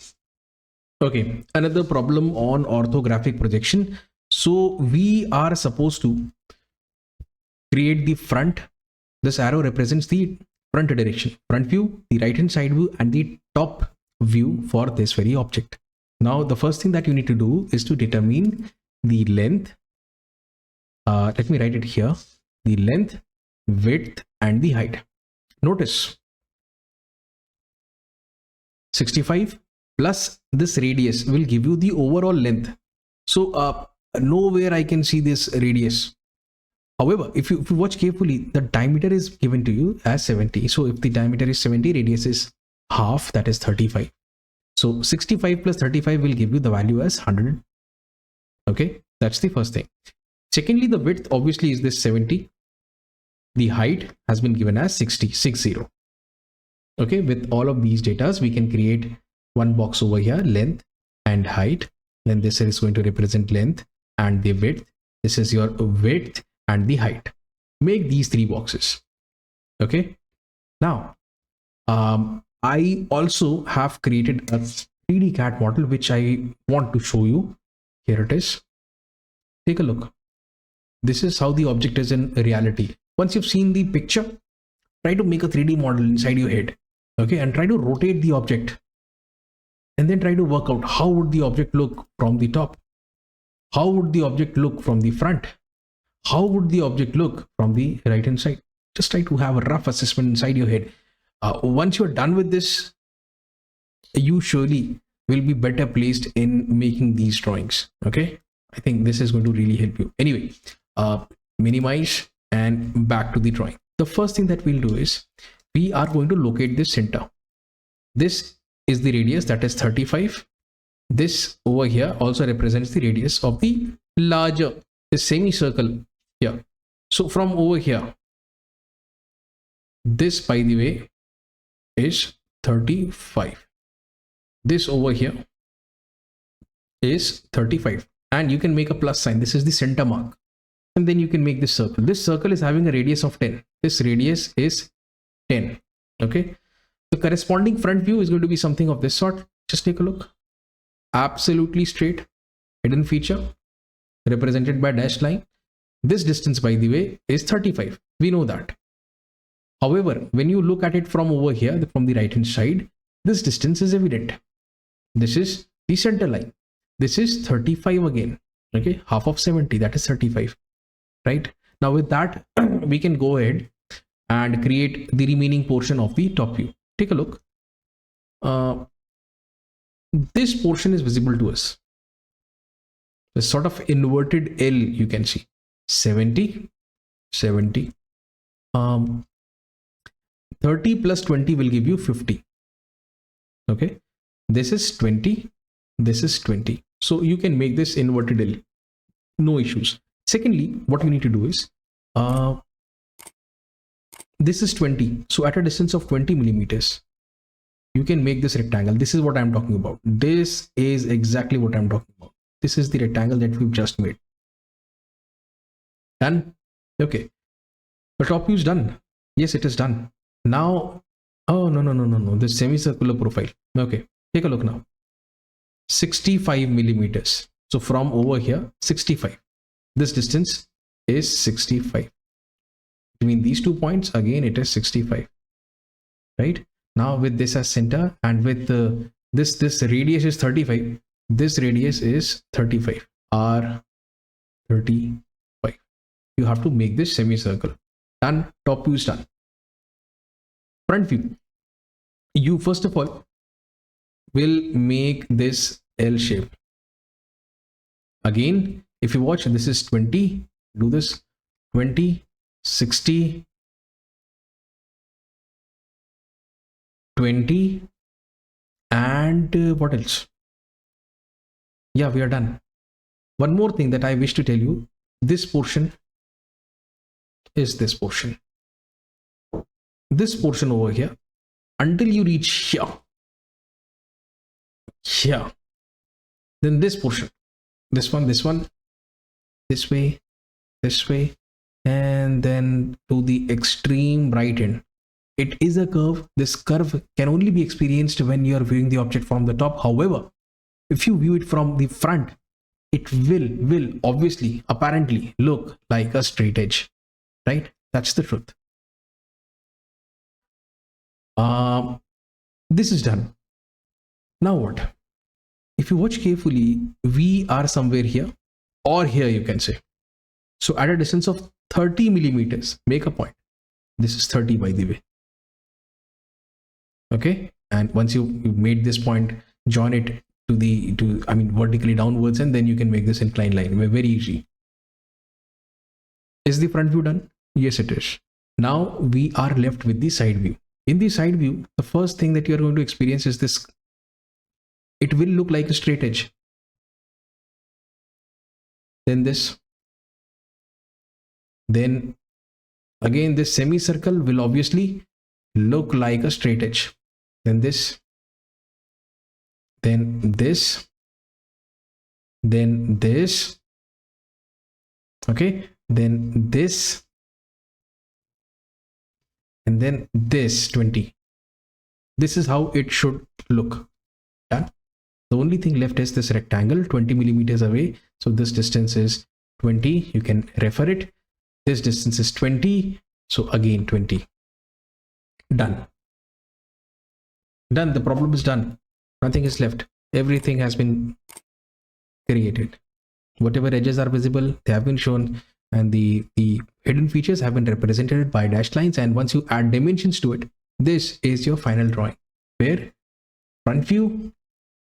Okay, another problem on orthographic projection. So we are supposed to create the front. This arrow represents the front direction, front view, the right hand side view, and the top view for this very object. Now the first thing that you need to do is to determine the length. Let me write it here. The length, width, and the height. Notice 65 plus this radius will give you the overall length. So nowhere I can see this radius. However, if you watch carefully, the diameter is given to you as 70. So if the diameter is 70, radius is half, that is 35. So 65 plus 35 will give you the value as 100. Okay, that's the first thing. Secondly, the width obviously is this 70. The height has been given as 60. Okay, with all of these data, we can create one box over here, length and height. Then this is going to represent length and the width. This is your width and the height. Make these three boxes. Okay. Now, I also have created a 3D CAD model, which I want to show you. Here it is. Take a look. This is how the object is in reality. Once you've seen the picture, try to make a 3D model inside your head. Okay, and try to rotate the object. And then try to work out how would the object look from the top? How would the object look from the front? How would the object look from the right hand side? Just try to have a rough assessment inside your head. Once you're done with this, you surely will be better placed in making these drawings. Okay, I think this is going to really help you. Anyway, minimize and back to the drawing. The first thing that we'll do is we are going to locate this center. This is the radius, that is 35. This over here also represents the radius of the larger, the semicircle here. So from over here, this, by the way, is 35. This over here is 35, and you can make a plus sign. This is the center mark, and then you can make this circle. This circle is having a radius of 10. This radius is 10. Okay, the corresponding front view is going to be something of this sort. Just take a look. Absolutely straight, hidden feature represented by dashed line. This distance, by the way, is 35. We know that. However, when you look at it from over here, from the right hand side, this distance is evident. This is the center line. This is 35 again. Okay, half of 70, that is 35. Right now, with that, we can go ahead and create the remaining portion of the top view. Take a look. This portion is visible to us. A sort of inverted L, you can see. 70. 30 plus 20 will give you 50. Okay, this is 20, this is 20. So you can make this inverted L, no issues. Secondly, what you need to do is this is 20. So at a distance of 20 millimeters, you can make this rectangle. This is what I'm talking about. This is exactly what I'm talking about. This is the rectangle that we've just made. Done. Okay, the top view is done. Yes, it is done. Now, oh no, this semicircular profile. Okay, take a look now. 65 millimeters. So from over here, 65. This distance is 65. Between these 2 points, again, it is 65. Right? Now with this as center and with this radius is 35. This radius is 35. R 35. You have to make this semicircle. Done. Top view is done. Front view. You first of all will make this L shape. Again, if you watch, this is 20. Do this 20, 60, 20, and what else? Yeah, we are done. One more thing that I wish to tell you, this portion is this portion. This portion over here, until you reach here, then this portion, this one, this way, and then to the extreme right end. It is a curve. This curve can only be experienced when you are viewing the object from the top. However, if you view it from the front, it will obviously, apparently look like a straight edge, right? That's the truth. This is done. Now what? If you watch carefully, we are somewhere here or here, you can say. So at a distance of 30 millimeters, make a point. This is 30, by the way. Okay, and once you made this point, join it to vertically downwards, and then you can make this inclined line. Very easy. Is the front view done? Yes, it is. Now we are left with the side view. In the side view, the first thing that you are going to experience is this. It will look like a straight edge. Then this. Then again, this semicircle will obviously look like a straight edge. Then this, then this, then this, okay, then this, and then this 20. This is how it should look. Done. The only thing left is this rectangle 20 millimeters away. So this distance is 20. You can refer it. This distance is 20. So again 20. Done. Done. The problem is done. Nothing is left. Everything has been created. Whatever edges are visible, they have been shown, and the hidden features have been represented by dashed lines. And once you add dimensions to it, this is your final drawing, where front view,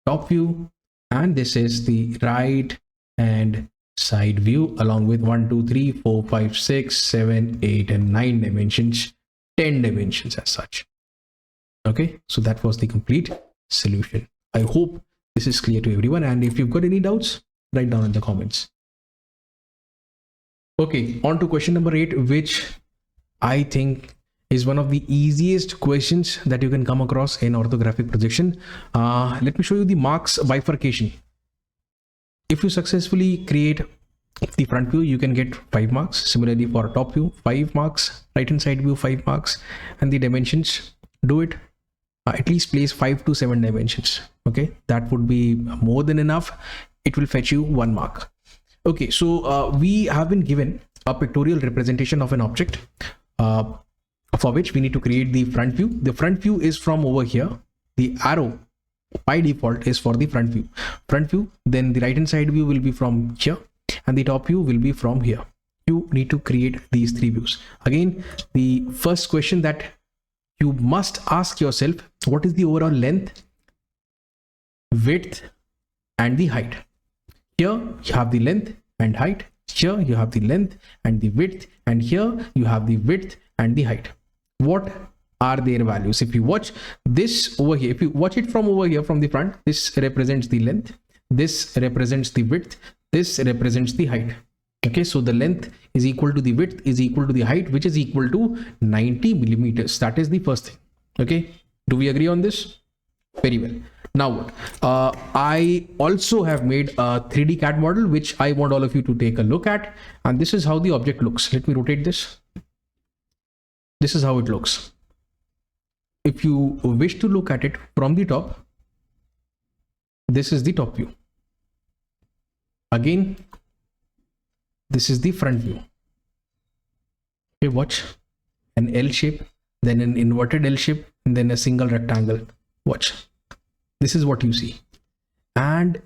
top view, and this is the right and side view, along with 1 2 3 4 5 6 7 8 and 9 dimensions, 10 dimensions as such. Okay, so that was the complete solution. I hope this is clear to everyone, and if you've got any doubts, write down in the comments. Okay, on to question number 8, which I think is one of the easiest questions that you can come across in orthographic projection. Let me show you the marks bifurcation. If you successfully create the front view, you can get 5 marks. Similarly for top view, 5 marks, right hand side view, 5 marks, and the dimensions, do it. At least place 5 to 7 dimensions. Okay, that would be more than enough. It will fetch you 1 mark. Okay, so we have been given a pictorial representation of an object, for which we need to create the front view. The front view is from over here. The arrow by default is for the front view. Then the right hand side view will be from here, and the top view will be from here. You need to create these 3 views. Again, the first question that you must ask yourself, what is the overall length, width, and the height? Here you have the length and height. Here you have the length and the width, and here you have the width and the height. What are their values? If you watch this over here, if you watch it from over here from the front, this represents the length, this represents the width, this represents the height. Okay, so the length is equal to the width is equal to the height, which is equal to 90 millimeters. That is the first thing. Okay, do we agree on this? Very well. Now what? I also have made a 3D CAD model, which I want all of you to take a look at. And this is how the object looks. Let me rotate this. This is how it looks. If you wish to look at it from the top, this is the top view. Again, this is the front view. Okay, watch. An L shape, then an inverted L shape, and then a single rectangle. Watch. This is what you see. And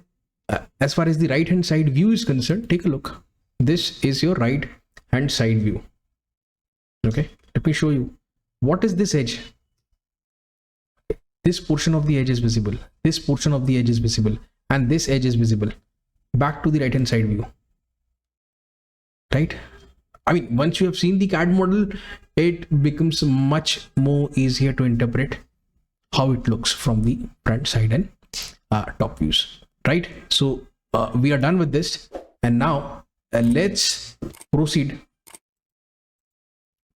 as far as the right hand side view is concerned, take a look. This is your right hand side view. Okay, let me show you. What is this edge? This portion of the edge is visible. This portion of the edge is visible. And this edge is visible. Back to the right hand side view. Right? I mean, once you have seen the CAD model, it becomes much more easier to interpret how it looks from the front side and top views. Right? So we are done with this, and now let's proceed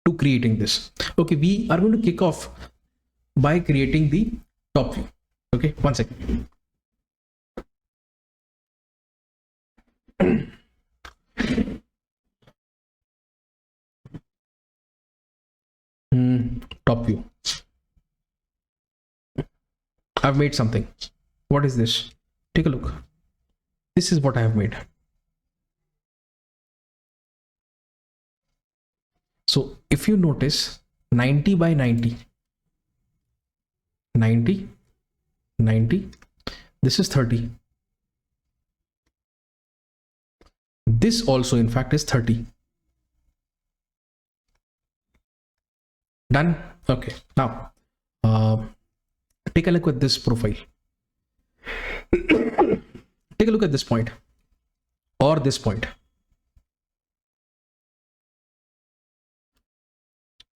to creating this. Okay, we are going to kick off by creating the top view. Okay, one second. Top view. I've made something. What is this? Take a look. This is what I have made. So if you notice, 90 by 90, 90, 90, this is 30. This also in fact is 30. Done. Okay, now take a look at this profile. Take a look at this point or this point.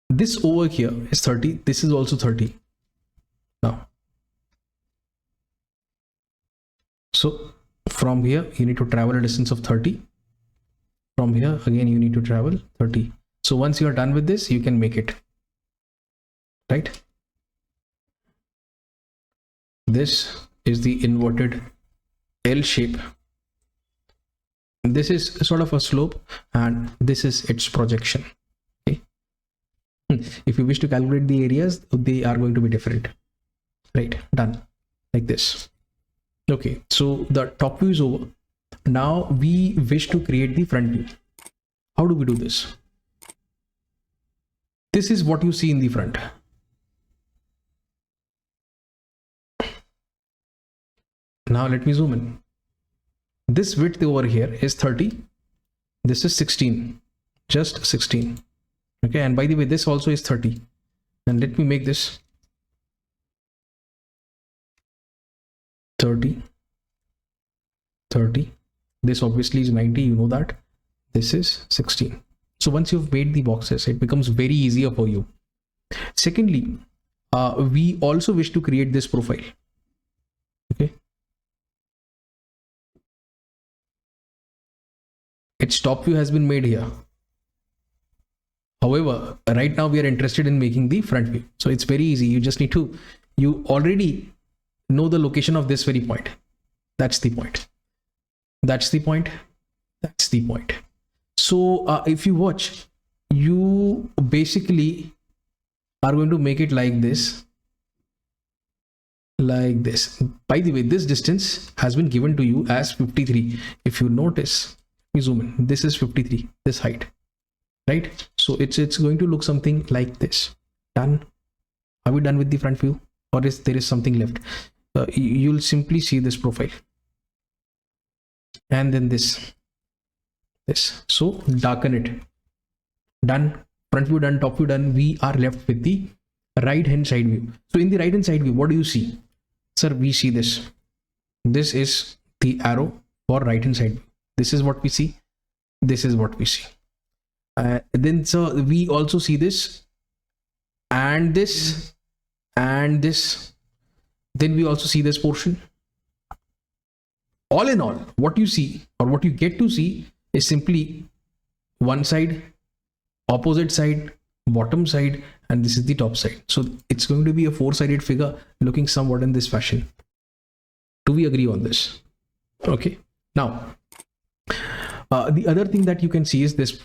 This over here is 30. This is also 30. Now, so from here you need to travel a distance of 30 From here again you need to travel 30. So once you are done with this, you can make it, right? This is the inverted L shape. This is sort of a slope and this is its projection. Okay. If you wish to calculate the areas, they are going to be different, right? Done like this. Okay, so the top view is over. Now we wish to create the front view. How do we do this? This is what you see in the front. Now let me zoom in. This width over here is 30. This is 16, just 16. Okay, and by the way, this also is 30. And let me make this 30, 30. This obviously is 90, you know that. This is 16. So once you've made the boxes, it becomes very easier for you. Secondly, we also wish to create this profile. Okay. Its top view has been made here. However, right now we are interested in making the front view. So it's very easy. You just need to, you already know the location of this very point. That's the point. That's the point. That's the point. So if you watch, you basically are going to make it like this. Like this. By the way, this distance has been given to you as 53. If you notice, we zoom in, this is 53, this height, right? So it's going to look something like this. Done. Are we done with the front view, or is there something left? You'll simply see this profile and then this. So darken it. Done. Front view done, top view done. We are left with the right hand side view. So in the right hand side view, what do you see? Sir, we see this. This is the arrow for right hand side view. This is what we see. This is what we see. Then so we also see this and this and this. Then we also see this portion. All in all, what you see or what you get to see is simply one side, opposite side, bottom side, and this is the top side. So it's going to be a four-sided figure looking somewhat in this fashion. Do we agree on this? Okay. Now, the other thing that you can see is this,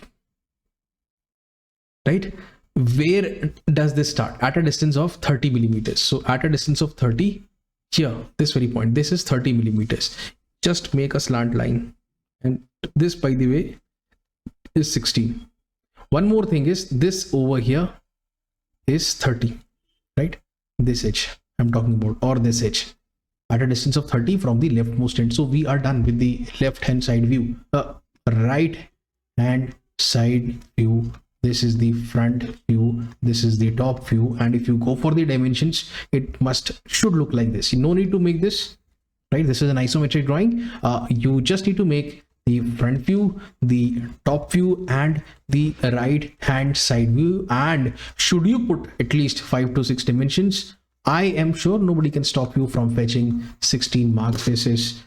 right? Where does this start? At a distance of 30 millimeters. So at a distance of 30, here, this very point, this is 30 millimeters. Just make a slant line. And this, by the way, is 16. One more thing is this over here is 30, right? This edge I'm talking about, or this edge, at a distance of 30 from the leftmost end. So we are done with the left hand side view. Right hand side view. This is the front view. This is the top view. And if you go for the dimensions, it should look like this. You no need to make this, right? This is an isometric drawing. You just need to make the front view, the top view, and the right hand side view. And should you put at least 5 to 6 dimensions, I am sure nobody can stop you from fetching 16 marks. This is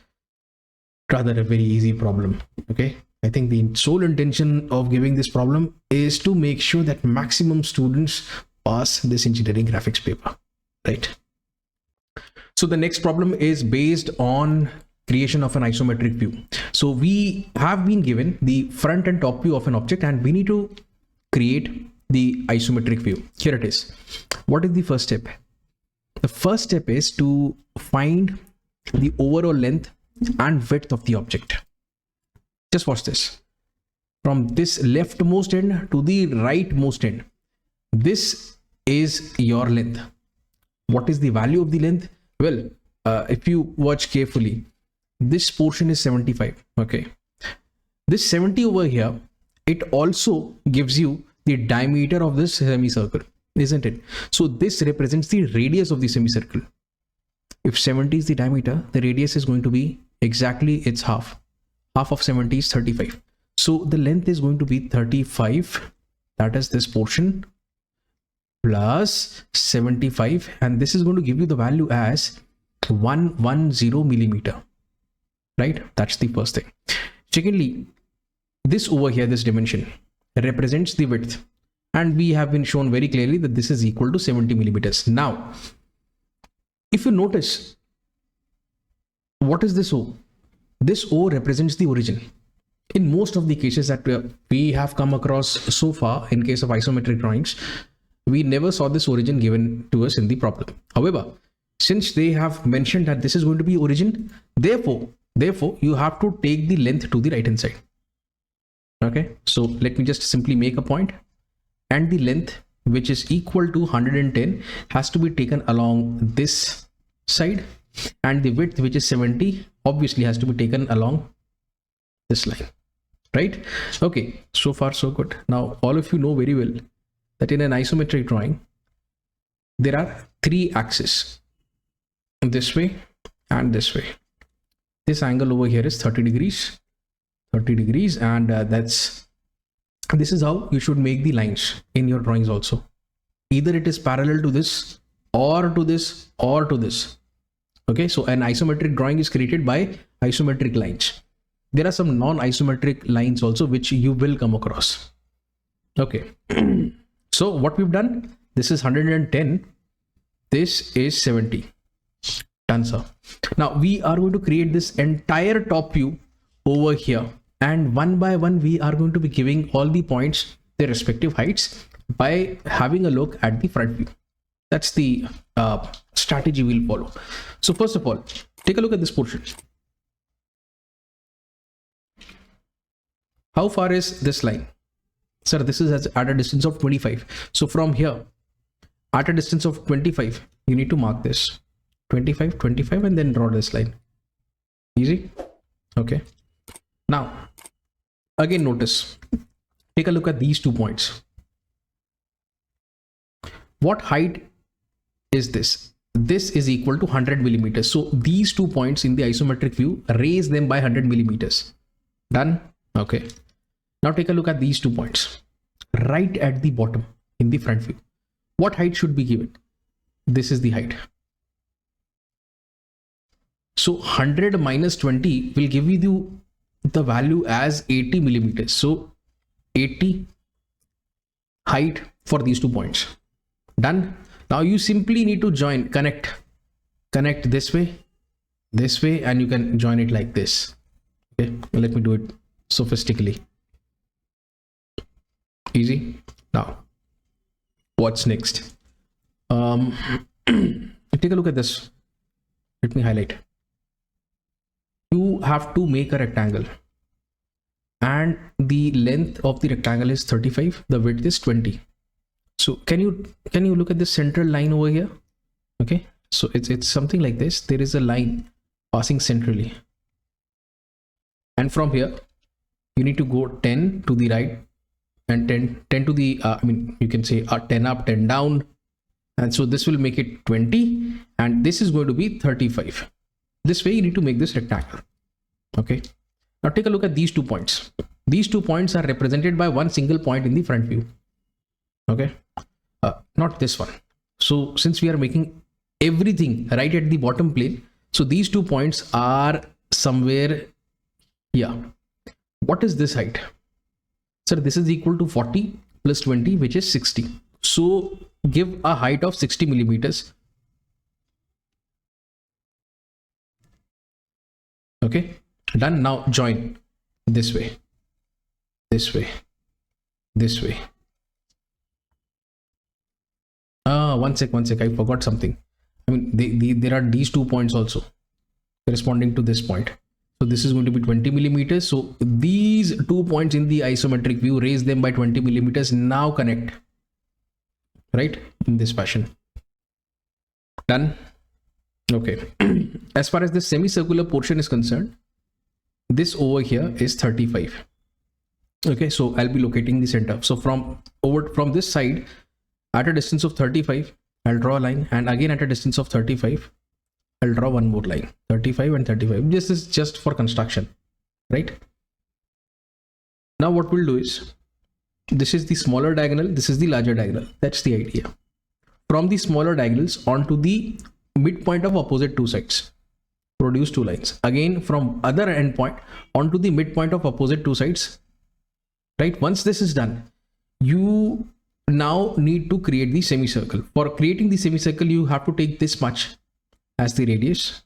rather a very easy problem. Okay. I think the sole intention of giving this problem is to make sure that maximum students pass this engineering graphics paper, right? So the next problem is based on creation of an isometric view. So we have been given the front and top view of an object, and we need to create the isometric view. Here it is. What is the first step? The first step is to find the overall length and width of the object. Just watch this. From this leftmost end to the rightmost end, this is your length. What is the value of the length? Well, if you watch carefully, this portion is 75. Okay, this 70 over here, it also gives you the diameter of this semicircle, isn't it? So this represents the radius of the semicircle. If 70 is the diameter, the radius is going to be exactly its half. Half of 70 is 35. So the length is going to be 35. That is this portion plus 75, and this is going to give you the value as 110 millimeter, right? That's the first thing. Secondly, this over here, this dimension represents the width, and we have been shown very clearly that this is equal to 70 millimeters. Now, if you notice, what is this O? This O represents the origin. In most of the cases that we have come across so far, in case of isometric drawings, we never saw this origin given to us in the problem. However, since they have mentioned that this is going to be origin, therefore you have to take the length to the right hand side. Okay, so let me just simply make a point, and the length, which is equal to 110, has to be taken along this side, and the width, which is 70, obviously has to be taken along this line, right? Okay, so far so good. Now all of you know very well that in an isometric drawing there are three axes, this way and this way. This angle over here is 30 degrees, and this is how you should make the lines in your drawings also. Either it is parallel to this, or to this, or to this. Okay, so an isometric drawing is created by isometric lines. There are some non-isometric lines also which you will come across. Okay, so what we've done, this is 110, this is 70. Done, sir. Now we are going to create this entire top view over here, and one by one we are going to be giving all the points their respective heights by having a look at the front view. That's the strategy we'll follow. So first of all, take a look at this portion. How far is this line? Sir, this is at a distance of 25. So from here, at a distance of 25, you need to mark this 25, 25, and then draw this line. Easy. Okay. Now, again, notice, take a look at these 2 points. What height is this? This is equal to 100 millimeters. So these 2 points in the isometric view, raise them by 100 millimeters. Done. Okay. Now take a look at these 2 points right at the bottom in the front view. What height should be given? This is the height. So 100 minus 20 will give you the value as 80 millimeters. So 80 height for these 2 points. Done. Now you simply need to connect this way, and you can join it like this. Okay, let me do it sophistically. Easy. Now, what's next? Take a look at this. Let me highlight. You have to make a rectangle, and the length of the rectangle is 35, the width is 20. So can you look at this central line over here? Okay, so it's something like this. There is a line passing centrally, and from here you need to go 10 to the right and 10 to the you can say 10 up, 10 down, and so this will make it 20, and this is going to be 35. This way you need to make this rectangle. Okay, now take a look at these 2 points. These 2 points are represented by one single point in the front view. Okay, not this one. So since we are making everything right at the bottom plane, so these 2 points are somewhere here. What is this height? Sir, this is equal to 40 plus 20, which is 60. So give a height of 60 millimeters. Okay, done. Now join this way, this way, this way. One sec, I forgot something. There are these 2 points also corresponding to this point. So this is going to be 20 millimeters. So these 2 points in the isometric view, raise them by 20 millimeters. Now connect, right, in this fashion. Done. Okay. As far as the semicircular portion is concerned, this over here is 35. Okay, so I'll be locating the center. So from this side, at a distance of 35, I'll draw a line, and again at a distance of 35, I'll draw one more line, 35 and 35. This is just for construction, right? Now what we'll do is, this is the smaller diagonal, this is the larger diagonal. That's the idea. From the smaller diagonals onto the midpoint of opposite 2 sides, produce 2 lines. Again, from other endpoint onto the midpoint of opposite 2 sides, right? Once this is done, you now need to create the semicircle. For creating the semicircle, you have to take this much as the radius,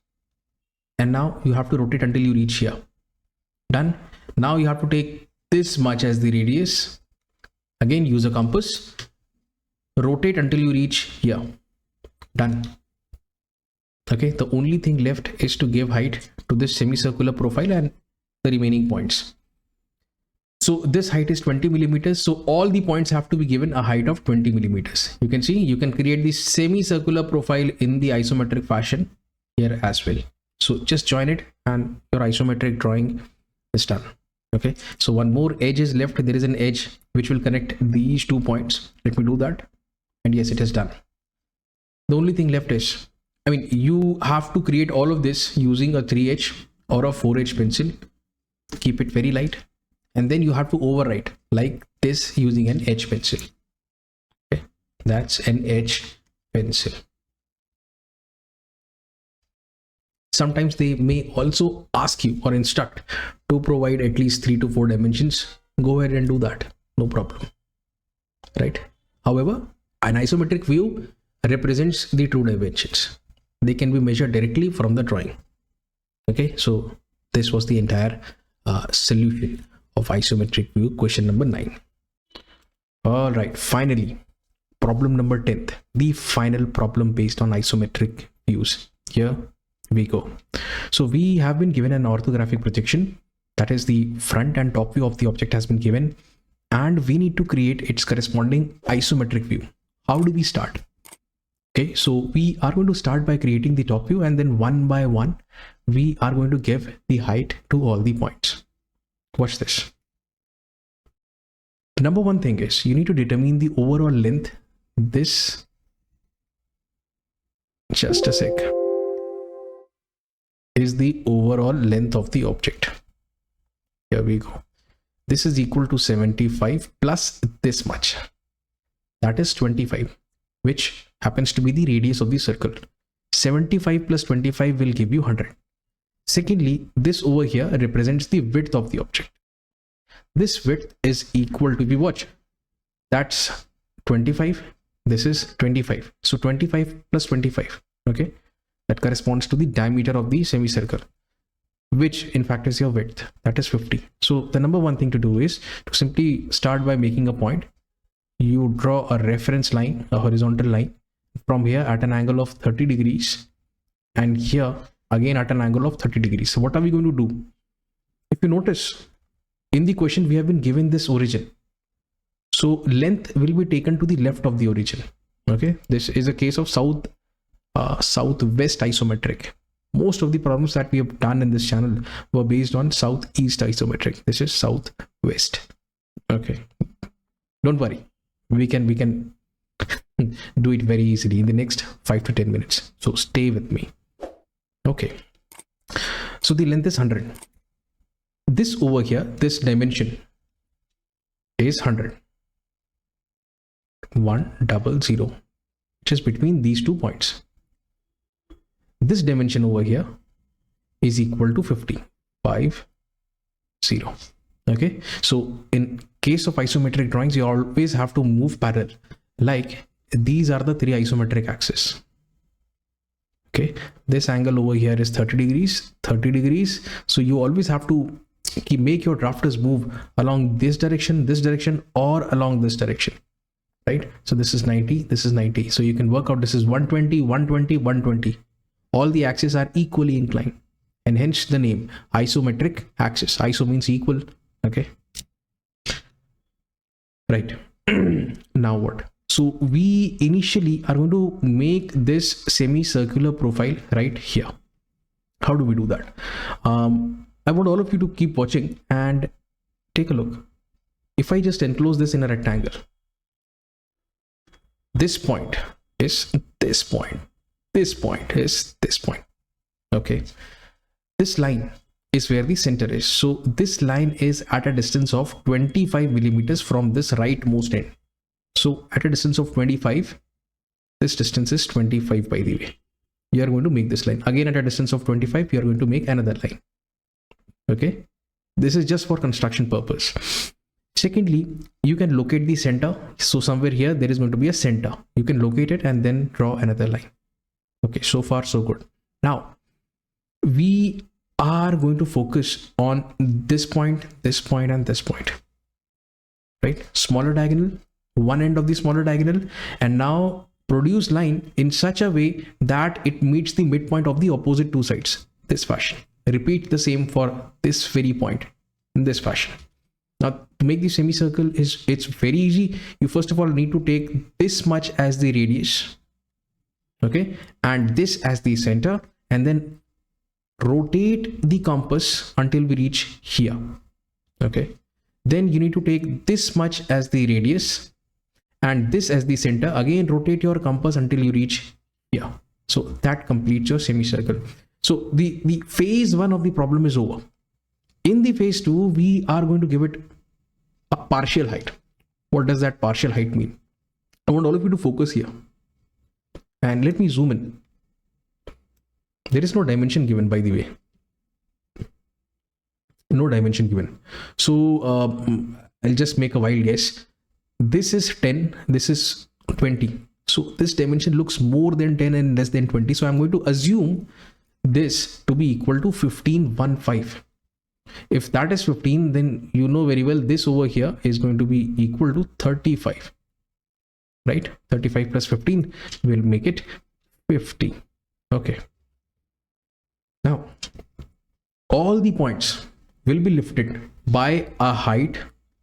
and now you have to rotate until you reach here. Done. Now you have to take this much as the radius. Again, use a compass, rotate until you reach here. Done. Okay, the only thing left is to give height to this semicircular profile and the remaining points. So this height is 20 millimeters. So all the points have to be given a height of 20 millimeters. You can see you can create the semicircular profile in the isometric fashion here as well. So just join it and your isometric drawing is done. Okay, so one more edge is left. There is an edge which will connect these 2 points. Let me do that. And yes, it is done. The only thing left is, you have to create all of this using a 3H or a 4H pencil. Keep it very light. And then you have to overwrite like this using an H pencil. Okay, that's an H pencil. Sometimes they may also ask you or instruct to provide at least 3 to 4 dimensions. Go ahead and do that. No problem. Right? However, an isometric view represents the 2 dimensions. They can be measured directly from the drawing. Okay, so this was the entire solution of isometric view, question number 9. All right, finally, problem number 10th, the final problem based on isometric views. Here we go. So we have been given an orthographic projection, that is the front and top view of the object has been given, and we need to create its corresponding isometric view. How do we start? Okay, so we are going to start by creating the top view, and then one by one we are going to give the height to all the points. Watch this. The number one thing is you need to determine the overall length. This, just a sec, is the overall length of the object. Here we go. This is equal to 75 plus this much, that is 25, which happens to be the radius of the circle. 75 plus 25 will give you 100. Secondly, this over here represents the width of the object. This width is equal to, if you watch, that's 25, this is 25. So 25 plus 25, okay, that corresponds to the diameter of the semicircle, which in fact is your width, that is 50. So the number one thing to do is to simply start by making a point. You draw a reference line, a horizontal line, from here at an angle of 30 degrees, and here again at an angle of 30 degrees. So what are we going to do? If you notice, in the question we have been given this origin, so length will be taken to the left of the origin. Okay, this is a case of southwest isometric. Most of the problems that we have done in this channel were based on southeast isometric. This is southwest. Okay, don't worry, we can do it very easily in the next 5 to 10 minutes. So stay with me. Okay, so the length is 100. This over here, this dimension is 100. 100, which is between these 2 points. This dimension over here is equal to 50. 50. Okay, so in case of isometric drawings, you always have to move parallel. Like these are the 3 isometric axes. Okay, this angle over here is 30 degrees, 30 degrees. So you always have to make your drafters move along this direction, or along this direction, right? So this is 90, this is 90. So you can work out this is 120, 120, 120. All the axes are equally inclined, and hence the name isometric axis. Iso means equal. Okay, right. Now what? So we initially are going to make this semicircular profile right here. How do we do that? I want all of you to keep watching and take a look. If I just enclose this in a rectangle, this point is this point, this point is this point. Okay, this line is where the center is. So this line is at a distance of 25 millimeters from this rightmost end. So at a distance of 25, this distance is 25, by the way. You are going to make this line. Again, at a distance of 25, you are going to make another line. Okay, this is just for construction purpose. Secondly, you can locate the center. So somewhere here there is going to be a center. You can locate it and then draw another line. Okay, so far so good. Now we are going to focus on this point, and this point, right? Smaller diagonal, one end of the smaller diagonal, and now produce line in such a way that it meets the midpoint of the opposite two sides, this fashion. Repeat the same for this very point in this fashion. Now to make the semicircle it's very easy. You first of all need to take this much as the radius, okay, and this as the center, and then rotate the compass until we reach here, okay. Then you need to take this much as the radius and this as the center. Again, rotate your compass until you reach here. So that completes your semicircle. So the phase 1 of the problem is over. In the phase 2, we are going to give it a partial height. What does that partial height mean? I want all of you to focus here and let me zoom in. There is no dimension given, by the way. No dimension given. So I'll just make a wild guess. This is 10, this is 20. So this dimension looks more than 10 and less than 20. So I'm going to assume this to be equal to 15. If that is 15, then you know very well this over here is going to be equal to 35, right? 35 plus 15 will make it 50. Okay. Now all the points will be lifted by a height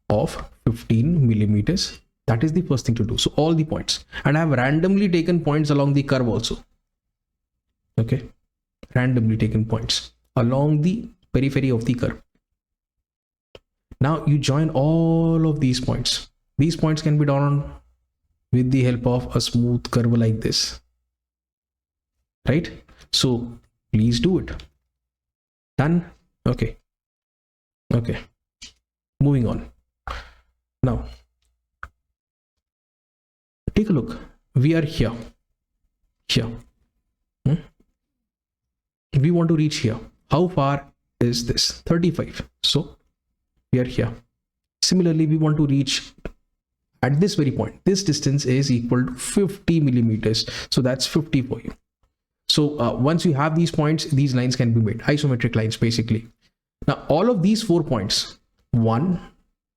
of 15 millimeters. That is the first thing to do. So all the points, and I have randomly taken points along the curve also. Okay, randomly taken points along the periphery of the curve. Now you join all of these points. These points can be drawn with the help of a smooth curve like this, right? So please do it. Done. Okay. Okay, moving on. Now take a look. We are here. We want to reach here. How far is this? 35. So we are here. Similarly, we want to reach at this very point. This distance is equal to 50 millimeters. So that's 50 for you. So once you have these points, these lines can be made isometric lines basically. Now all of these 4 points, 1,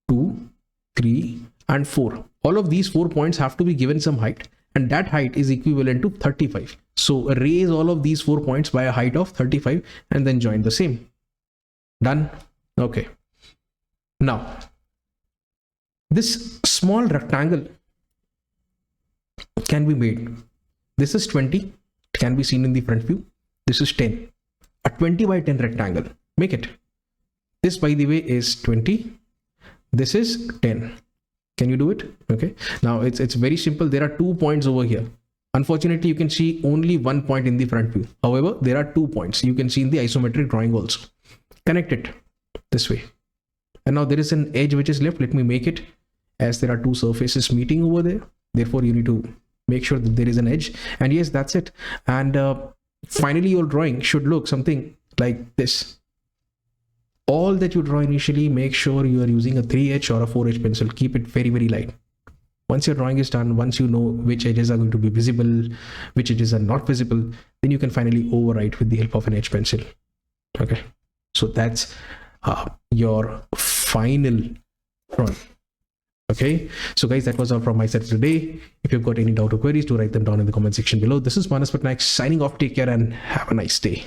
2, 3 and 4, all of these 4 points have to be given some height, and that height is equivalent to 35. So raise all of these 4 points by a height of 35 and then join the same. Done. Okay. Now this small rectangle can be made. This is 20. It can be seen in the front view. This is 10. A 20 by 10 rectangle. Make it. This, by the way, is 20. This is 10. Can you do it? Okay. Now it's very simple. There are 2 points over here. Unfortunately, you can see only 1 point in the front view. However, there are 2 points. You can see in the isometric drawing also. Connect it this way. And now there is an edge which is left. Let me make it, as there are 2 surfaces meeting over there. Therefore, you need to make sure that there is an edge. And yes, that's it. And finally, your drawing should look something like this. All that you draw initially, make sure you are using a 3H or a 4H pencil. Keep it very, very light. Once your drawing is done, once you know which edges are going to be visible, which edges are not visible, then you can finally overwrite with the help of an H pencil. Okay. So that's your final drawing. Okay. So guys, that was all from my side today. If you've got any doubt or queries, do write them down in the comment section below. This is Patnaik signing off. Take care and have a nice day.